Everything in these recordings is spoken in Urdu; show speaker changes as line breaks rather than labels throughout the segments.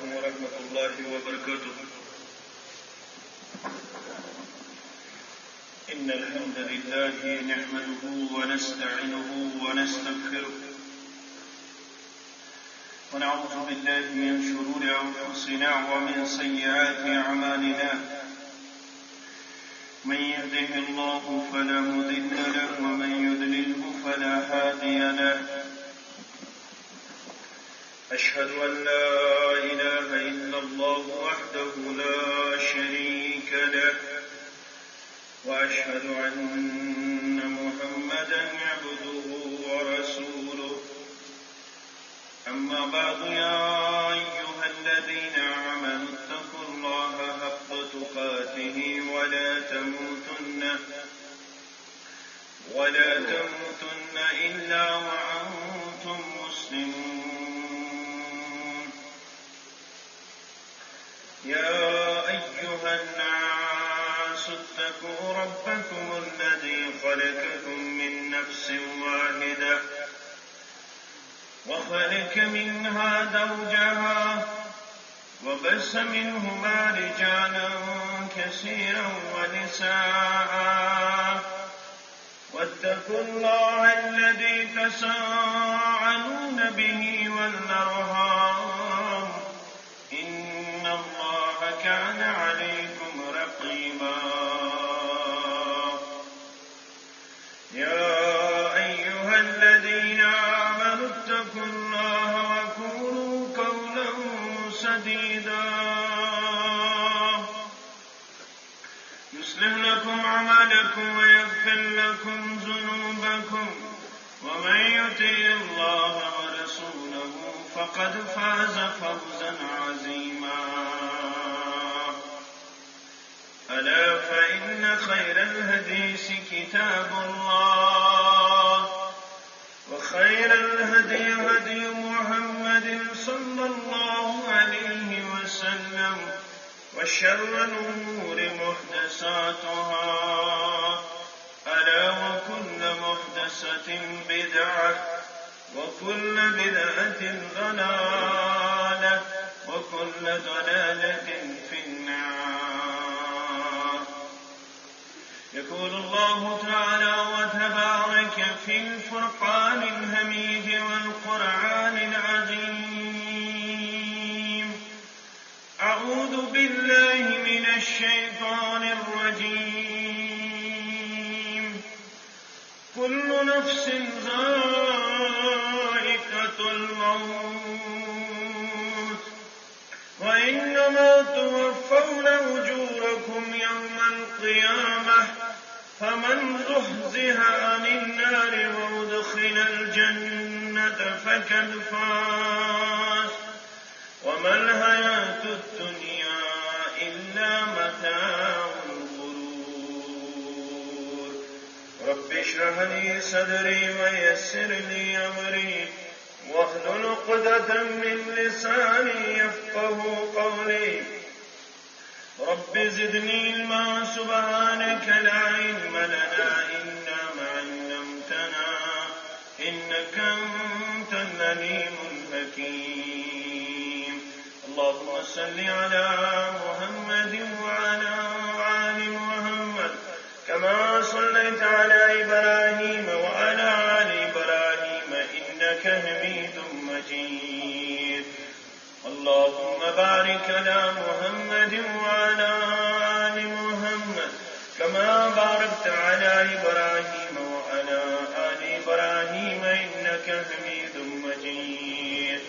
عليكم ورحمة الله وبركاته. إن الحمد لله نحمده ونستعينه ونستغفره ونعوذ بالله من شرور أنفسنا ومن سيئات أعمالنا. من يهده الله فلا مضل له ومن يضلله فلا هادي له. أشهد أن لا إله إلا الله وحده لا شريك له وأشهد أن محمدا عبده ورسوله. أما بعد يا أيها الذين آمنوا اتقوا الله حق تقاته ولا تموتن إلا وأنتم مسلمون. يا أيها الناس اتقوا ربكم الذي خلقكم من نفس واحدة وخلق منها زوجها وبث منهما رجالا كثيرا ونساء واتقوا الله الذي تساءلون به والأرحام إن الله كان عليكم رقيبا. يا أيها الذين آمنوا اتقوا الله وقولوا قولا سديدا يصلح لكم أعمالكم ويغفر لكم ذنوبكم ومن يطع الله ورسوله فقد فاز فوزا عظيما. ألا فإن خير الحديث كتاب الله وخير الهدي هدي محمد صلى الله عليه وسلم وشر الأمور محدثاتها ألا وكل محدثة بدعة وكل بدعة ضلالة وكل ضلالة في النار. يقول الله تعالى وتبارك في الفرقان الحميد والقرآن العظيم: أعوذ بالله من الشيطان الرجيم. كل نفس ذائقة الموت وإنما توفون أجوركم يوم القيامة فمن زحزح عن النار وأدخل الجنة فقد فاز وما الحياة الدنيا إلا متاع الغرور. رب اشرح لي صدري ويسر لي أمري واحلل عقدة من لساني يفقه قولي. رب زدني علما سبحانك لا علم لنا إلا ما علمتنا إنك أنت العليم الحكيم. اللهم صل على محمد وعلى آل محمد كما صليت على إبراهيم وعلى آل إبراهيم إنك حميد مجيد. اللهم بارك على محمد وعلى آل محمد كما باركت على إبراهيم وعلى آل إبراهيم إنك حميد مجيد.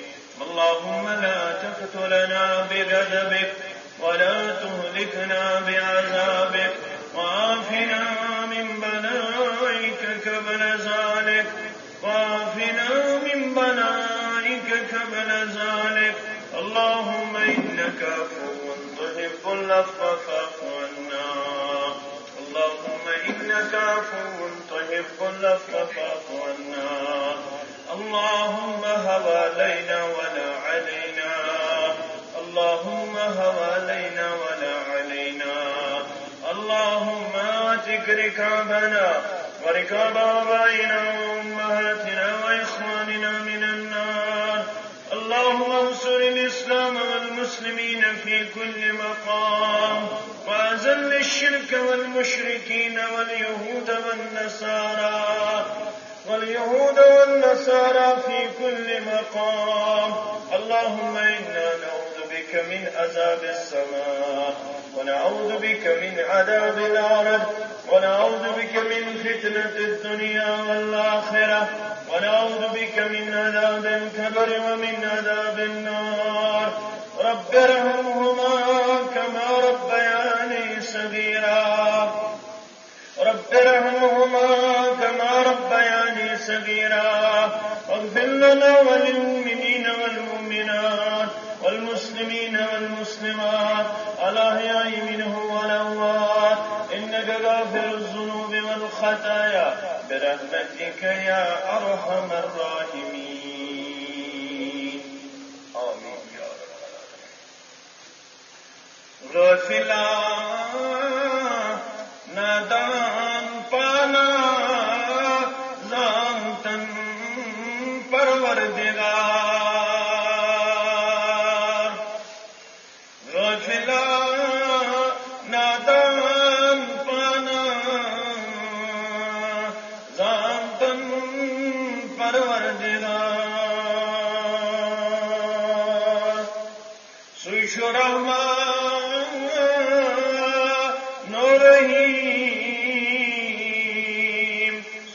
اللهم لا تقتلنا بغضبك ولا تهلكنا بعذابك وعافنا من بلائك قبل ذلك اللهم إنك عفو تحب العفو فاعف عنا. اللهم إنك عفو تحب العفو فاعف عنا. اللهم هب علينا ولا علينا. اللهم هب علينا ولا علينا. اللهم اعتق ركابنا وركاب آبائنا وأمهاتنا وإخواننا من النار. اللهم انصر الإسلام والمسلمين في كل مقام وأذل الشرك والمشركين واليهود والنصارى في كل مقام. اللهم إنا نعوذ بك من عذاب السماء ونعوذ بك من عذاب الأرض ونعوذ بك من فتنة الدنيا والآخرة ونعوذ بك من عذاب القبر ومن عذاب النار. رب ارحمهما كما ربياني صغيرا واغفر لنا وللمؤمنين والمؤمنات والمسلمين والمسلمات الأحياء منهم والأموات إنك غافر الذنوب والخطايا برحمتك يا أرحم الراحمين. آمين يا رب العالمين. غافلا نادان پانا زانتن پروردگار. غافلا نادان پانا زانتن پروردگار. سویش رحمان نورہیم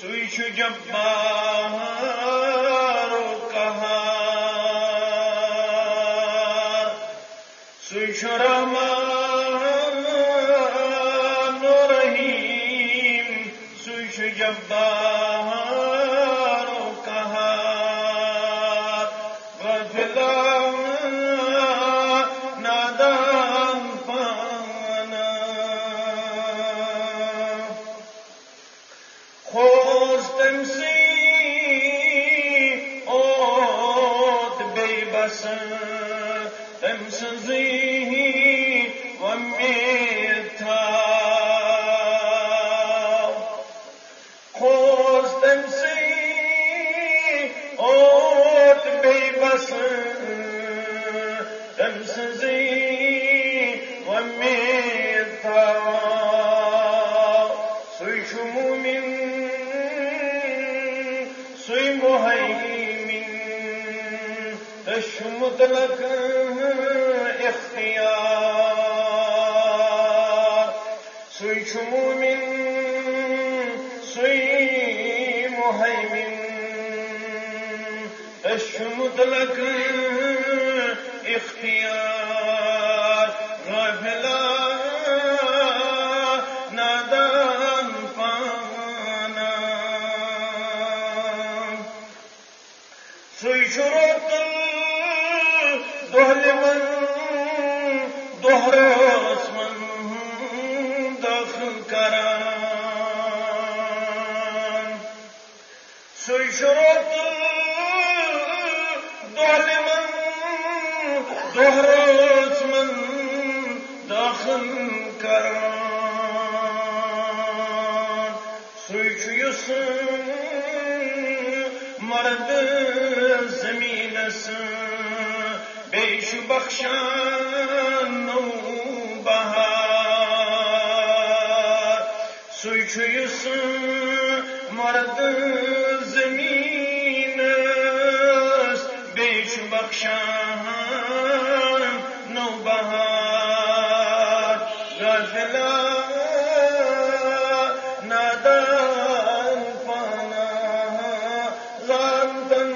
سویش جبار و قہار. سویش رحمان نورہیم سویش جبار و قہار. غافلا نادان پانا خوز تمسی اوت بے بس تمسزی ومیتا. خوز تمسی اوت بے بس تمسزی ومیتا. سوی شمومن سوی مہیمن تشمت لک اختیار. سوی شمومن سوی مہیمن تشمت لک اختیار. غافلا نادان پانا سوی شروط الدہل من دہر اسمن داخل کران. سوی شروط الدہل من دہر اسمن داخل کران. سوی یس مرد زمین بیش بخشان نو بہار. سوی یس مرد زمین بیش بخشان نو بہار. غافلا نادان پانا زانتن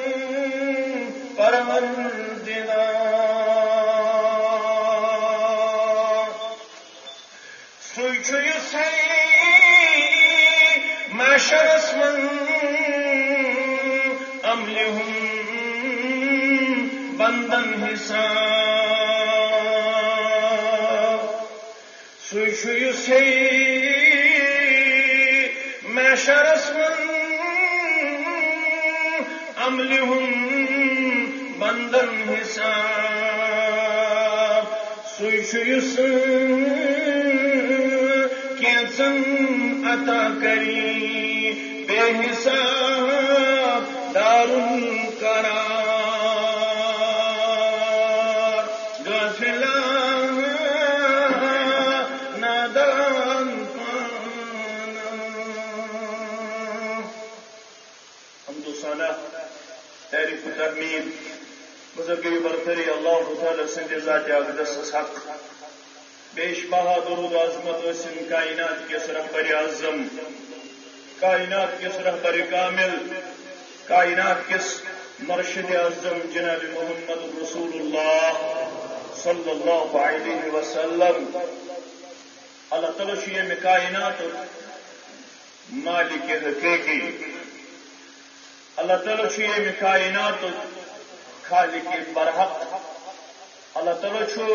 پروردگار. سوی یسی معشر اسمن عملهم بندن حساب. سوی یسی معشر اسمن عملهم بندن حساب. سوی یس کیسن عطا کری بے حساب دار القرار. حمید بزرگی برتری اللہ تعالی سند ذات اقدس حق بیش بہا درود عظمت اسم کائنات کے رہبر اعظم کائنات کس رہبر کامل کائنات کس مرشد اعظم جناب محمد رسول اللہ صلی اللہ علیہ وسلم اللہ تعالی میں کائنات مالک حقیقی اللہ تعالی میں کائنات خالق برحق اللہ تعالی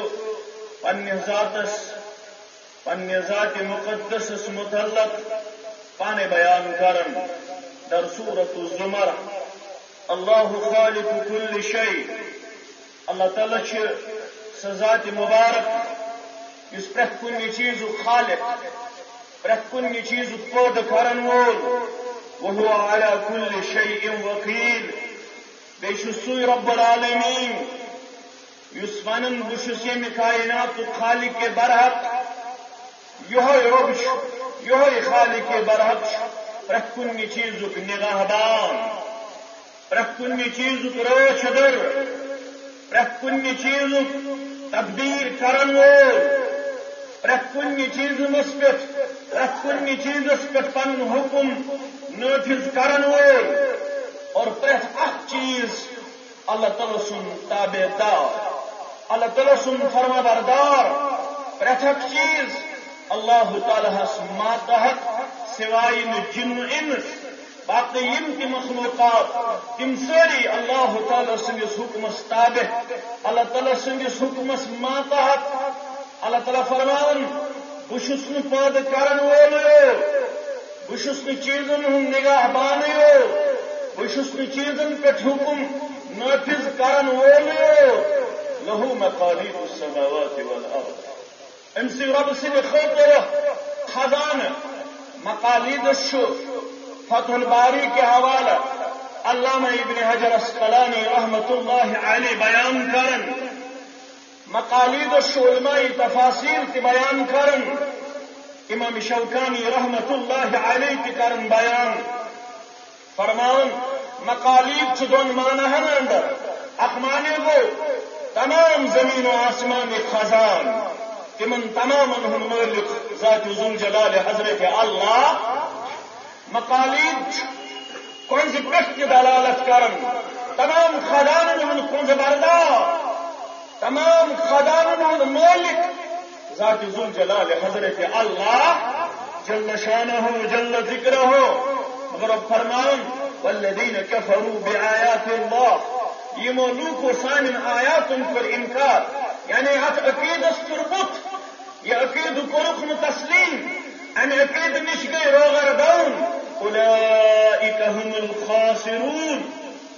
پنہ ذات مقدس متعلق پانے بیان کرن در سورۃ الزمر اللہ خالق کل شیء اللہ تعالی ذات مبارک اس پرت کن چیز خالق پرت کن چیز پود کرن وول وهو على كل شيء وكيل بیش سوی رب العالمین یس ونن بشس یم کائنات خالق برحق یہ خالق برحق پرت کن چیزک نگہبان پرت کن چیزک روچ در پرت کن چیزک تدبیر کرن وول پرت کن چیز مثبت پرت کن چیزس پہ پن حکم نافذ کرن وول اور پرت اخ چیز اللہ تعالی سن تابع دار اللہ تعالی سن فرما بردار پرت اخ چیز اللہ تعالی ماتحت سوائے جن انس باقی یم مخلوقات تم ساری اللہ تعالی سندس حکمس تابع اللہ تعالی سندس حکمس ماتحت اللہ تعالی فرمان بشس پاد کرن وول بشس چیزن ہند نگاہ بانو بشس چیزن پہ حکم نافذ کرن وول لہو مقالید السماوات والارض امسی رب سند خاطر خزانہ مقالید فتح الباری کے حوالہ علامہ ابن حجر اسقلانی رحمت اللہ علیہ بیان کرن مقالید علماء تفاسیر کی بیان کرن امام شوکانی رحمت اللہ علیہ کی کرن بیان فرمان مقالید دون معنی اندر اقمانے کو تمام زمین و آسمان خزان تمن تمام ہم مالک ذات ذوالجلال حضرت اللہ مقالید کنز پشت دلالت کرن تمام خزانن ہم کنز بردار تمام خزانن ہم مالک ذات ذوالجلال حضرت اللہ جل شانہ جل ذکرہ مگر اب فرمان والذین کفروا بآیات اللہ یہ مولوک و سان آیات ان پر انکار یعنی ات عقید تربت یہ عقید کرخن تسلیم ان عقید نش گئے روغر دون اولئک هم الخاسرون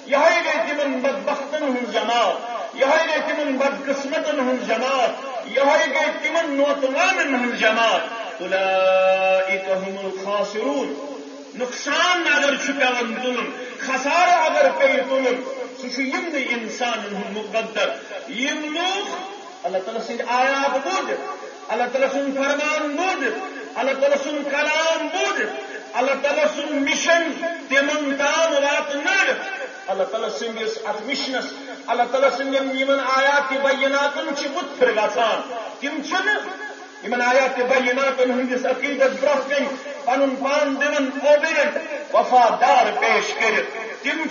یہ گئے تمن بدبختن ہن جماعت یہ گئے تمن بدقسمتن ہن جماعت یہ گئے تمن نوتوانن ہن جماعت اولئک هم الخاسرون نقصان اگر چکاون تلن خسارہ اگر پی تلن سہ انسان مقدر یم لوگ اللہ تعالی سند آیات بود اللہ تعالی سن فرمان بود اللہ تعالی سن کلام بود اللہ تعالی سن مشن تمن تام وات نر اللہ تعالی سندس ات مشنس اللہ تعالی سند یمن آیات بیناتن متفر گژھان تم یمن آیات بیناتن ہندس عقیدت برہ کن پن پان دن اوبیڈنٹ وفادار پیش کر تم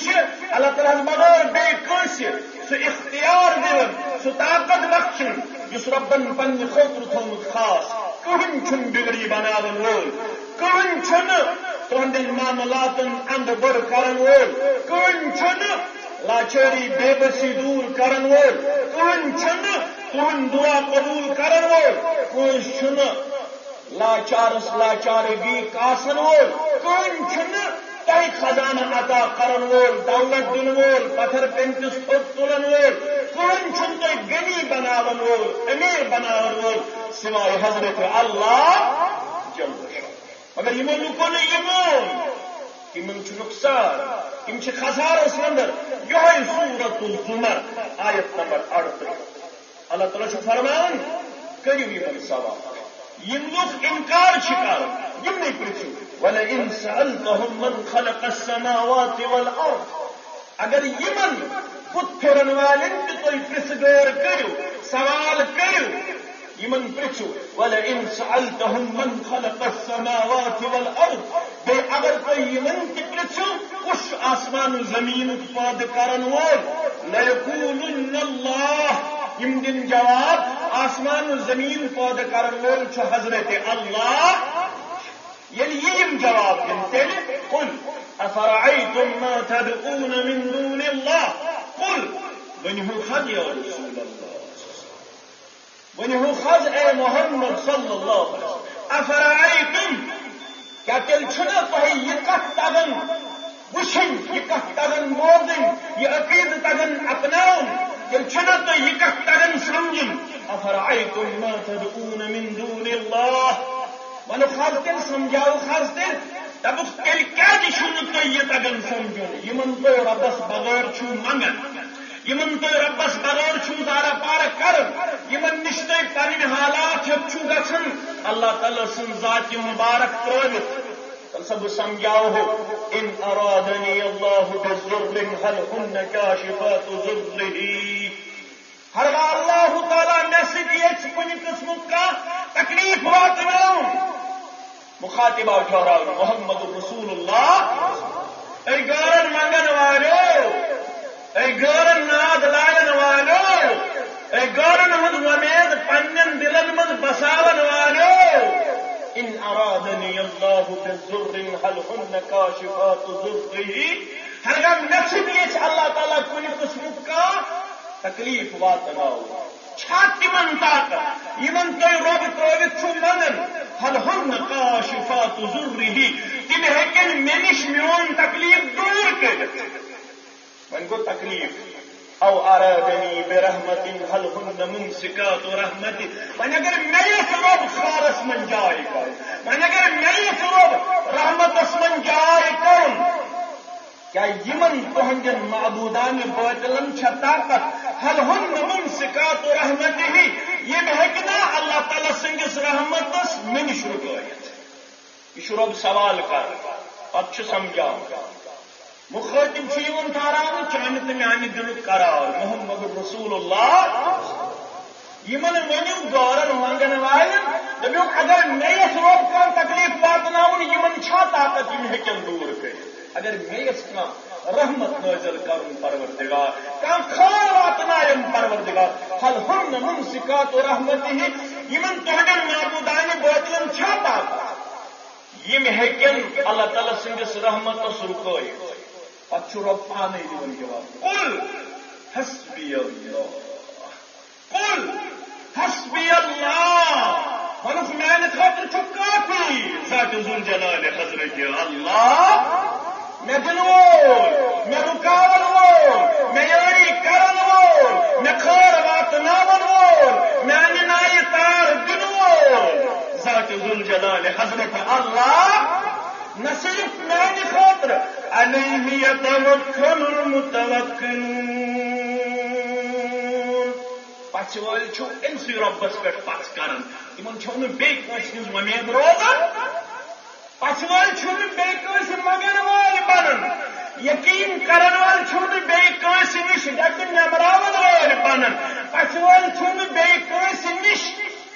اللہ تعالیٰ بغیر بیس سہ اختیار دن سہ طاقت بخشن اس ربن پنہ خاطر تھومت خاص کہن بگڑی بناون وول کہن تہندین معاملاتن اند بڑ کرن وول کہن لاچاری بے بسی دور کرن وول کہن تہن دعا قبول کرن وول کہن لاچارس لاچارگی کاسن وول کہن تہ خزانہ عطا کرن وول دولت دن وول پتھر پینتس تھوت تلن وول کہن تہ غنی بناون وول امیر بناون وول سوائے حضرت اللہ جل شانہ مگر یمو لوکو تمن نقصان تم خسارس اندر یہ سورۃ الزمر آیت نمبر 38 اللہ تعالیٰ فرمان کرو یمن سوال یم لوگ انکار کر یم نہیں پرچو وَلَئِن سَأَلْتَهُمْ مَنْ خَلَقَ السَّمَاوَاتِ وَالْأَرْضِ اگر یمن شرن والن تھی پرس غور کرو سوال کرو یمن پرچو وَلَئِنْ سَأَلْتَهُمْ مَنْ خَلَقَ السَّمَاوَاتِ وَالْأَرْضِ بے اگر تھی یمن تہ پرچو کش آسمان و زمین پاد کرن وول لَيَقُولُنَّ اللَّهُ یم دن جواب آسمان و زمین پاد کرن وول چھ حضرت اللہ یعنی یم جواب دن تیل قل افرعیتم ما تدعون من دون اللہ قل ونہو خد یا رسول اللہ ونہو خد اے محمد صلی اللہ علیہ وسلم افرعیتم کیا تیل چھنا تہی یہ کت تگن وشن یہ کت تگن بوزن یہ عقید تگن اپناؤن تیل چھنا تو یہ کت تگن سمجھن افرعیتم ما تدعون من دون اللہ ونو خاص تیل سمجھاؤ خاص تیل تب تیل کیا دشن تو یہ تگن سمجھن یمن تو ربس بغیر چھو منگن یمن تو ربس بغیر چھو دارا پار کرن یمن نشتے پنن حالات چھو گھن اللہ تعالی سن ذات مبارک تروت سب سمجھاؤ ہو ان ارادنی اللہ بضر هل ہن کاشفات ضره ہر اللہ تعالی میں سے یہ کن قسم کا تکلیف واتناؤں مخاطبہ ٹھہراؤ محمد رسول اللہ اے گورن منگن والو اے گورن ناد لالن والو اے گورن ہند ومید پنن دلن من بساون والو ان ارادنی اللہ بضر هل ہن کاشفات ضره ہرگم نقصد یہ اللہ تعالیٰ کن قسم کا تکلیف واتناؤ چھاتی من طاقت یمن تو رب تروت چھو منن هل ہن کاشفات ضره تم ہیکن منش میون تکلیف دور کر من کو تکلیف او ارادنی برحمت هل ہن ممسکات رحمتی من اگر میت رب خارس من جائے کر من اگر میت رب رحمت من جائے کر کیا یمن تہندن معبودان باطلن چھ طاقت هل ہن ممسکات رحمتی یہ ہیکنا اللہ تعالی سنگس رحمتس من شروع یہ رب سوال کر پتہ سمجھاؤ مخاطب چیون تاران چانت میانی دل قرار محمد رسول اللہ یمن ونیو گورن منگن والن دبیو اگر میس روب کان تکلیف واتناون یمن چھا طاقت یم ہیکن دور کر اگر میس کان رحمت نازل کرن پروردگار کان خیر واتنایم پروردگار هل ہن ممسکات رحمته یمن تہدن معبودان باطلن چھا طاقت یم ہیکن اللہ تعالی سندس رحمت رکوئی پتہ رب پانے دن جواب قل حسبی اللہ قل حسبی اللہ ونس میانہ خاطر چھ کافی ذات ذوالجلال حضرت اللہ میں دن وول میں رکاون وول میں یاری کرن وول میں خیر واتناون وول میانہ نائی تار دن وول ذات ذوالجلال حضرت اللہ نہ صرف میانہ خاطر علیہ یتوکل المتوکلون پچھ وال چھو انسی ربس پہ پچھ کرن تمن چھو نہ بیٚیہِ کٲنٛسہِ ہٕنٛز وۄمید روزان پچھ وال چھو نہ بیٚیہِ کٲنٛسہِ منگن وول بنن یقین کرن وال چھو نہ بیٚیہِ کٲنٛسہِ نش ڈکن نمراون وول بنن پچھ وال چھو نہ بیٚیہِ کٲنٛسہِ نش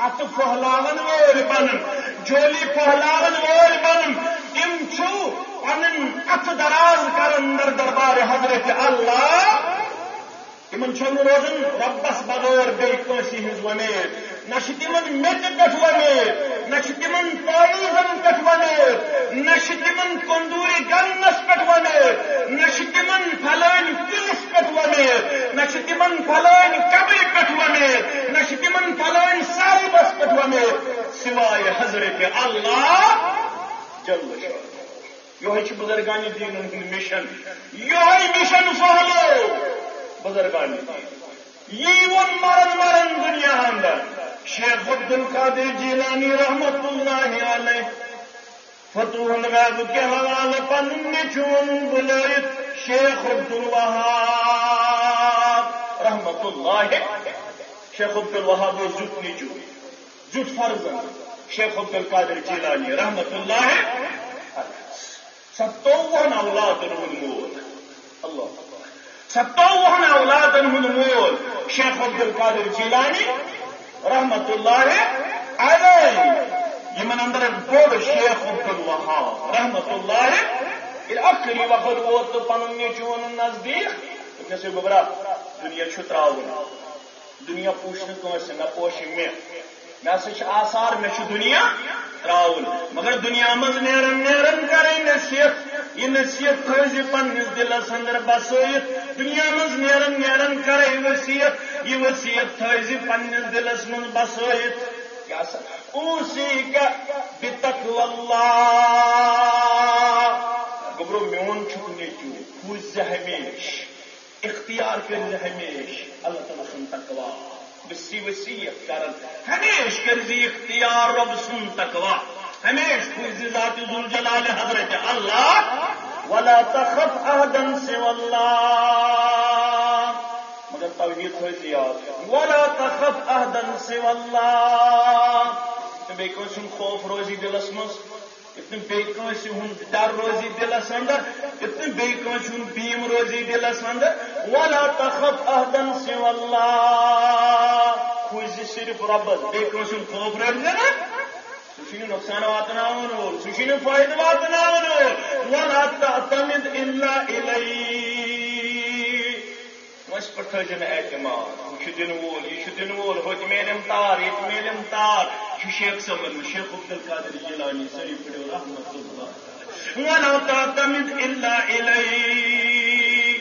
ات پھہلاون وول بنن جولی پھہلاون وول بنن تم چھو پنن ات دراز کرن در دربار حضرت اللہ تمن چھو روزن ربس بغیر بیٚیہِ کٲنٛسہِ ہٕنٛز وۄمید نہ چھ تمن میٚژِ پٮ۪ٹھ وۄمید نہ چھ تمن تعویذن پٮ۪ٹھ وۄمید نہ چھ تمن کندوٗری گنس پٮ۪ٹھ وۄمید نہ چھ تمن پھلٲنۍ کُلِس پٮ۪ٹھ وۄمید نہ چھ تمن پھلٲنۍ قبرِ پٮ۪ٹھ وۄمید نہ چھ تمن پھلٲنۍ صاحبس پٮ۪ٹھ وۄمید سوائے حضرت اللہ جل شانہ یہ بزرگان دین ہند مشن یہ مشن پھہلو بزرگان یہ ون مرن مرن دنیا اندر شیخ عبد القادر جیلانی رحمت اللہ علیہ فتوح الغیب کے حوالے پن چون بلائت شیخ عبد الوہاب رحمت اللہ شیخ عبد الوہاب زٹ نیچو زٹ فرزن شیخ عبد القادر جیلانی رحمت اللہ 57 اولاد مول اللہ 57 اولاد شیخن ہند مول شیخ عبد القادر جیلانی رحمت اللہ علیہ یمن اندر بوڑ شیخ عبد الوہاب رحمت اللہ آخری وقت ووت تو پن نیچون نزدیک کیسے گبرا دنیا تراؤن دنیا پوچھنے کنس نہ پوش مے ہسا آثار مے دنیا تراؤن مگر دنیا مز نیرن نیرن کریں نصیحت یہ نصیحت تھوزی پنس دلس اندر بسویت دنیا مز نیرن نیرن کریں وصیت یہ وصیت تھوزی پنس دلس من بسویت کیا اوصیک بتقوی اللہ گبرو میون چھک نیچو خوز ہمیش اختیار کر ہمیش اللہ تعالیٰ سن تقوی بسی وصیت کرن ہمیش کرزی اختیار رب سن تقوی ہمیش خوز ذات ذوالجلال حضرت اللہ ولا تخف احدا سوى اللہ مگر توحید ہوئی یاد ولا تخف احدا سوى اللہ تو بے کن خوف روزی دلس مز اتنے بیس ہند ڈر روزی دلس اندر اتنے بیس ہند بیم روزی دلس اندر ولا تخف احدا سوى اللہ خوز صرف ربس بیس ہند خوف روزی سہ نقصان واتناون وول سہ فائدہ واتناون وول ولا تعتمد الا الیہ اس پر تھجن اعتماد یہ دن وول یہ دن وول ہوت میلم تار یہ میلم تار یہ شیخ صاحب شیخ عبد القادر جیلانی سری پڑھو رحمت اللہ ولا تعتمد الا الیہ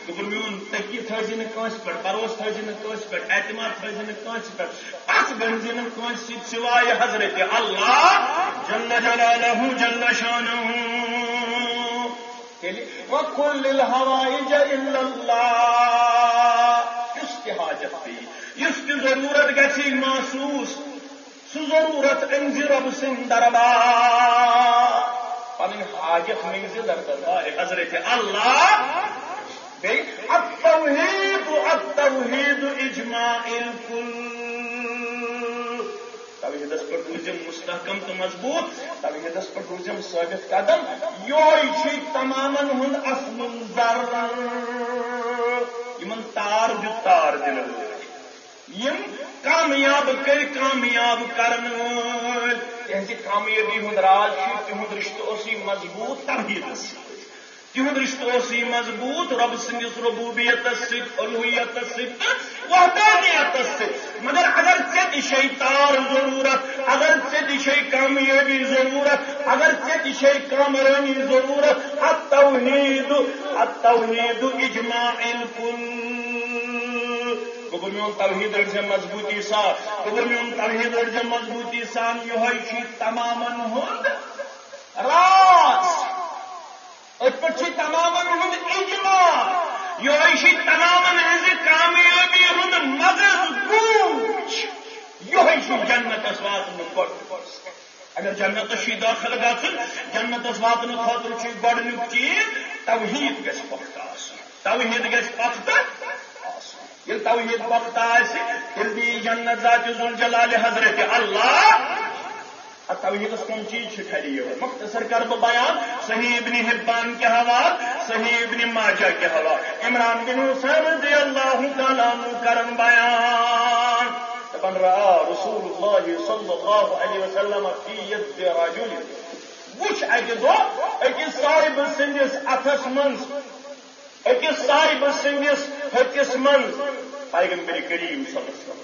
دبر میون تکی تھجن کانس پر بروس تھجن کانس پر اعتماد تھجن کانس پر اس گنجن کانس سوائے حضرت اللہ جل جلالہ جل شانہ وَقُلْ لِلْحَوَائِجَ إِلَّا اللَّهِ اس کی حاجت بھی اس کی ضرورت گسی محسوس سو ضرورت انزی رب سن دربار پنن حاجت منزی دربار حضرت اللہ التوحید اجماع الکل توحیدس پر روزم مستحکم تو مضبوط توحیدس پر روزم ثابت قدم یہ تمامن ہند اصل ذر یمن تار جو تار دل یم کامیاب کر کامیاب کرن یہ کامیابی ہند راز تہد رشتہ اسی مضبوط توحیدس تہد رشتہ اسی مضبوط رب سندس ربوبیت الوہیت وحدانیت مگر اگر ژے دشے تار ضرورت اگر ژے دشے کامیابی ضرورت اگر ژے دشے کامرانی ضرورت التوحید اجماع الکل گوبر میون توحید رجے مضبوطی سان گوبر میون توحید رجے مضبوطی سان یہ تمامن ہند راز ات پہ تمامن ہند اجماع یہ تمامن ہز کامیابی ہند مغز گوچ یہ جنت واتن گۄڈٕ اگر جنت داخل گژھن جنت واتن خاطر گۄڈنیُک چیز توحید گژھِ پختہ آسُن توحید گژھِ پختہ ییٚلہِ توحید پختہ آسہِ تیٚلہِ دی جنت ذات ذوالجلال حضرت اللہ توحیدس کم چیز ٹھہری مختصر کر بیان صحیح ابن حبان کے حوالے صحیح ابن ماجہ کے حوالے عمران بن حسین رضی اللہ تعالیٰ عنہ کرن بیان بن رہا رسول اللہ صلی اللہ علیہ وسلم فی ید رجل وچ اکہ دو اکس صاحب سندس اتھس منز اکس صاحب سندس ہتس منز پیغمبر کریم صلی اللہ علیہ وسلم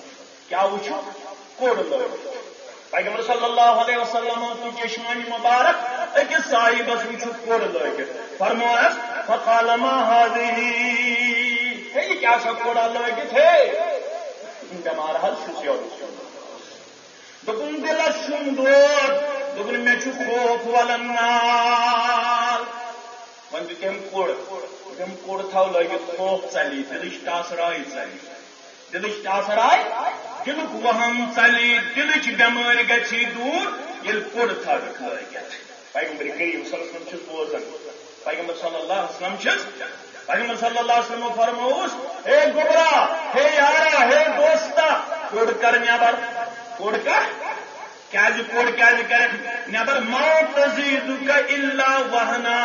کیا وچھو کوڑ لوگ پیغمبر صلی اللہ علیہ وسلم تو چشمانی مبارک اکس صاحبس وچھو کوڑ لوگ فرمایا فقال ما هذه یہ کیا سا کوڑا لوگت ہے بیمار حل سوسیولوجی دپن دلس چھم دود دپن مے چھ خوف ولن نار ون کم کوڑ تھو لگت خوف چلی دلش ٹاسرائی چلی دلش ٹاسرائی دلک وہم چلی دلچ بیمار گچھی دور یل کوڑ تھو لگت پیغمبر کریم صلی اللہ علیہ وسلم بوزن پیغمبر صلی اللہ علیہ وسلم پیغمبر صلی اللہ علیہ وسلم فرموس ہے گبرا ہے یارا ہے دوستا کوڑ کر نیبر کوڑ کر کوڑ کر نیبر ما تزیدک الا وہنا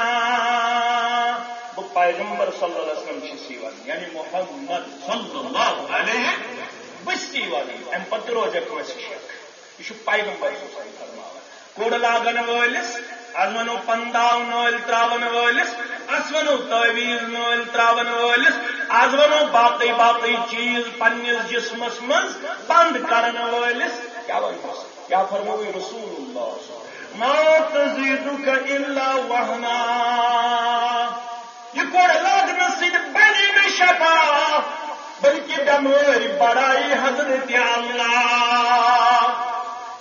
پیغمبر صلی اللہ علیہ وسلم سیون یعنی محمد صلی اللہ علیہ وسلم ام پتہ روزہ کٲنٛسہِ شک یہ پیغمبر صلی فرماوان کوڑ لاگن ولس از ونو پنداو نول تراون ولس اس ونو تعویز نول تراون ولس از ونو باقی باقی چیز پنس جسمس مز بند کرن ولس کیا ونس کیا فرموی رسول اللہ ما تزیدک الا وہنا یہ کوڑ لاگن سید بنی میں شفا بلکہ بیماری بڑائی حضرت اللہ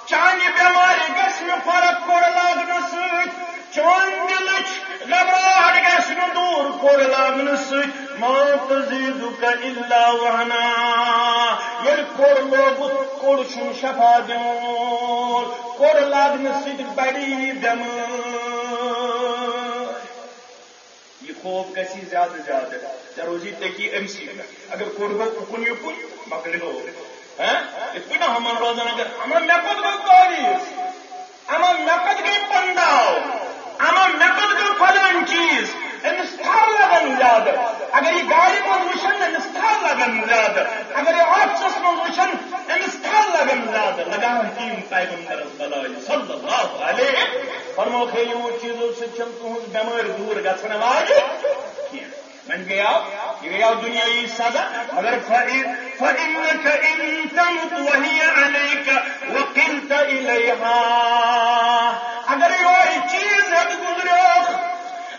چانہ بیماری گھس فرق کوڑ لاگن ست چون دلچ گھبراہٹ گھس دور کوڑ لاگن ست ما تزیدک الا وہنا یل کوڑ لوگت کوڑ چھن شفا دون کوڑ لاگن ست بڑی بیمار یہ خوف گسی زیادہ زیادہ روزی تکی ام سی اگر کوڑ گو کن یکن مکلی ہو اس پہ ہمن روزان اگر ہمن مکت گو تاریخ ہمن مکت گئی پنداو ہمن مکت گو فلان چیز امس تھال لگن زیادہ اگر یہ گاڑی من وچن امس تھال لگن زیادہ اگر یہ آفسس من وچن امس تھال لگن زیادہ لگا حکیم پیغمبر بلائی صلی اللہ علیہ فرمو کہ یمو چیزوں سے چل تہذ بیمار دور گھن واجب من گیا یہ گیا دنیائی سزا اگر فإنك إن تمت وهي عليك وقلت إليها اگر یہ چیز ہے گزرو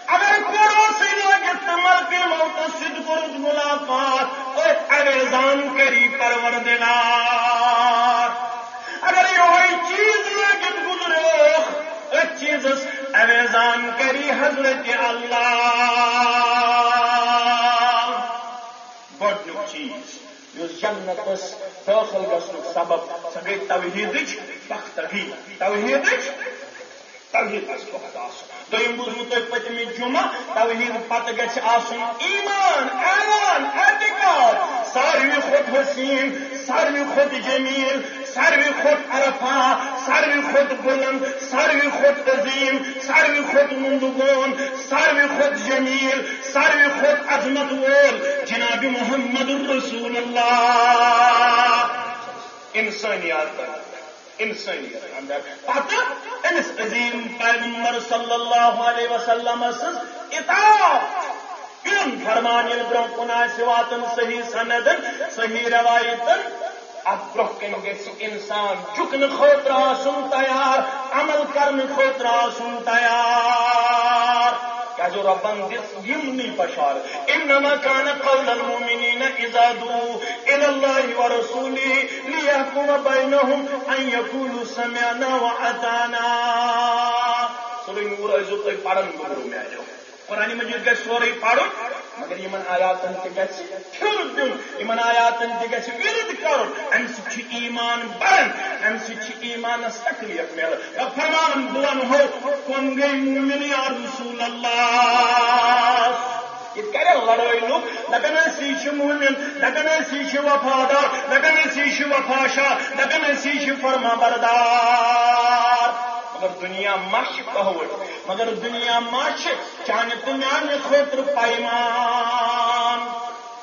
اگر کوڑوں سے لگت ملک موت سد گرد ملاقات اور اویزان کری پروردگار اگر یہ چیز لگت گزرو اس چیز اویزان کری حضرت اللہ گۄڈنیُک چیز یُس جنتس دٲخل گژھنُک سبب سۄ گٔے توحیٖدٕچ پختگی توحیٖد گژھِ پختہٕ آسُن دوٚیِم بوٗزمُت تۄہہِ پٔتمہِ جُمعہ توحیٖد پتہٕ گژھِ آسُن ایمان اعلان اعتقاد ساروی کھۄتہٕ حسیٖن ساروی کھۄتہٕ جمیٖل ساروی کھۄتہٕ عرفا ساروی کھۄتہٕ بلند ساروی کھۄتہٕ عظیٖم ساروی کھۄتہٕ مُندگون ساروی کھۄتہٕ جمیٖل ساروی کھۄتہٕ عظمت وول جناب محمد رسول اللہ انسانیت اندر پتہ امس عظیم پیغمبر صلی اللہ علیہ وسلم سز اطاعت کن فرمان یل برو کن آسہِ واتن صحیح سندن صحیح روایتن ات برو کن گژھِ انسان جھکن خٲطرٕ آسُن تیار عمل کرن خٲطرٕ آسُن تیار کیا جو ربن دس یمنی بشار انما كان قول المؤمنين اذا دعوا الى الله ورسوله ليحكم بينهم ان يقولوا سمعنا واطعنا سورہ نور ازو تہ پڑھن گرو میانو قرآن مجید گژھِ سورُے پڑھُن مگر یمن آیاتن تہ گژھِ پھر دیُن یمن آیاتن تہ گژھِ ورد کرُن امہ سۭتۍ چھُ ایمان بڑان امہ سۭتۍ چھُ ایمانس تکلیف ملان فرمان بہٕ ونہو کم گٔے مومن یا رسول اللہ یہ کرے لڑائی لوگ دپان ٲسۍ یہِ چھُ مومن دپان ٲسۍ یہِ چھُ وفادار دپان ٲسۍ یہِ چھُ وفاشا دپان ٲسۍ یہِ چھُ فرما بردار مگر دنیا مچھ پہوٹ مگر دنیا مچھ چانہ تو میانہ خاطر پیمان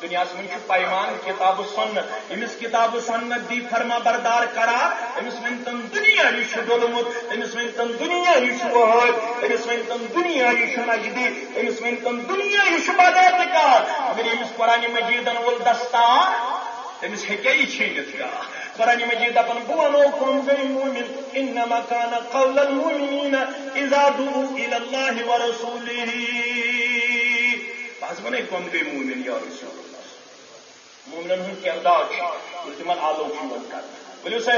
دنیا من پیمان کتاب سنت امس کتاب سنت دی فرما بردار قرار امس ونتن دنیا یہ ڈولمت امس ونتن دنیا یہ وحد امس ونتن دنیا یہ مجدی امس ونتن دنیا یہ بدعتکار مگر امس قرآن مجیدن ول دستار امس ہیکیا یہ چھینت کا قرآن مجید اپن بوانو کم گئی مومن انما كان قول المؤمنین اذا دعوا الى الله ورسوله بعض ونے کم گئی مومن یا رسول اللہ مومنن ہن کردار تمن آلو چون کر بولو سے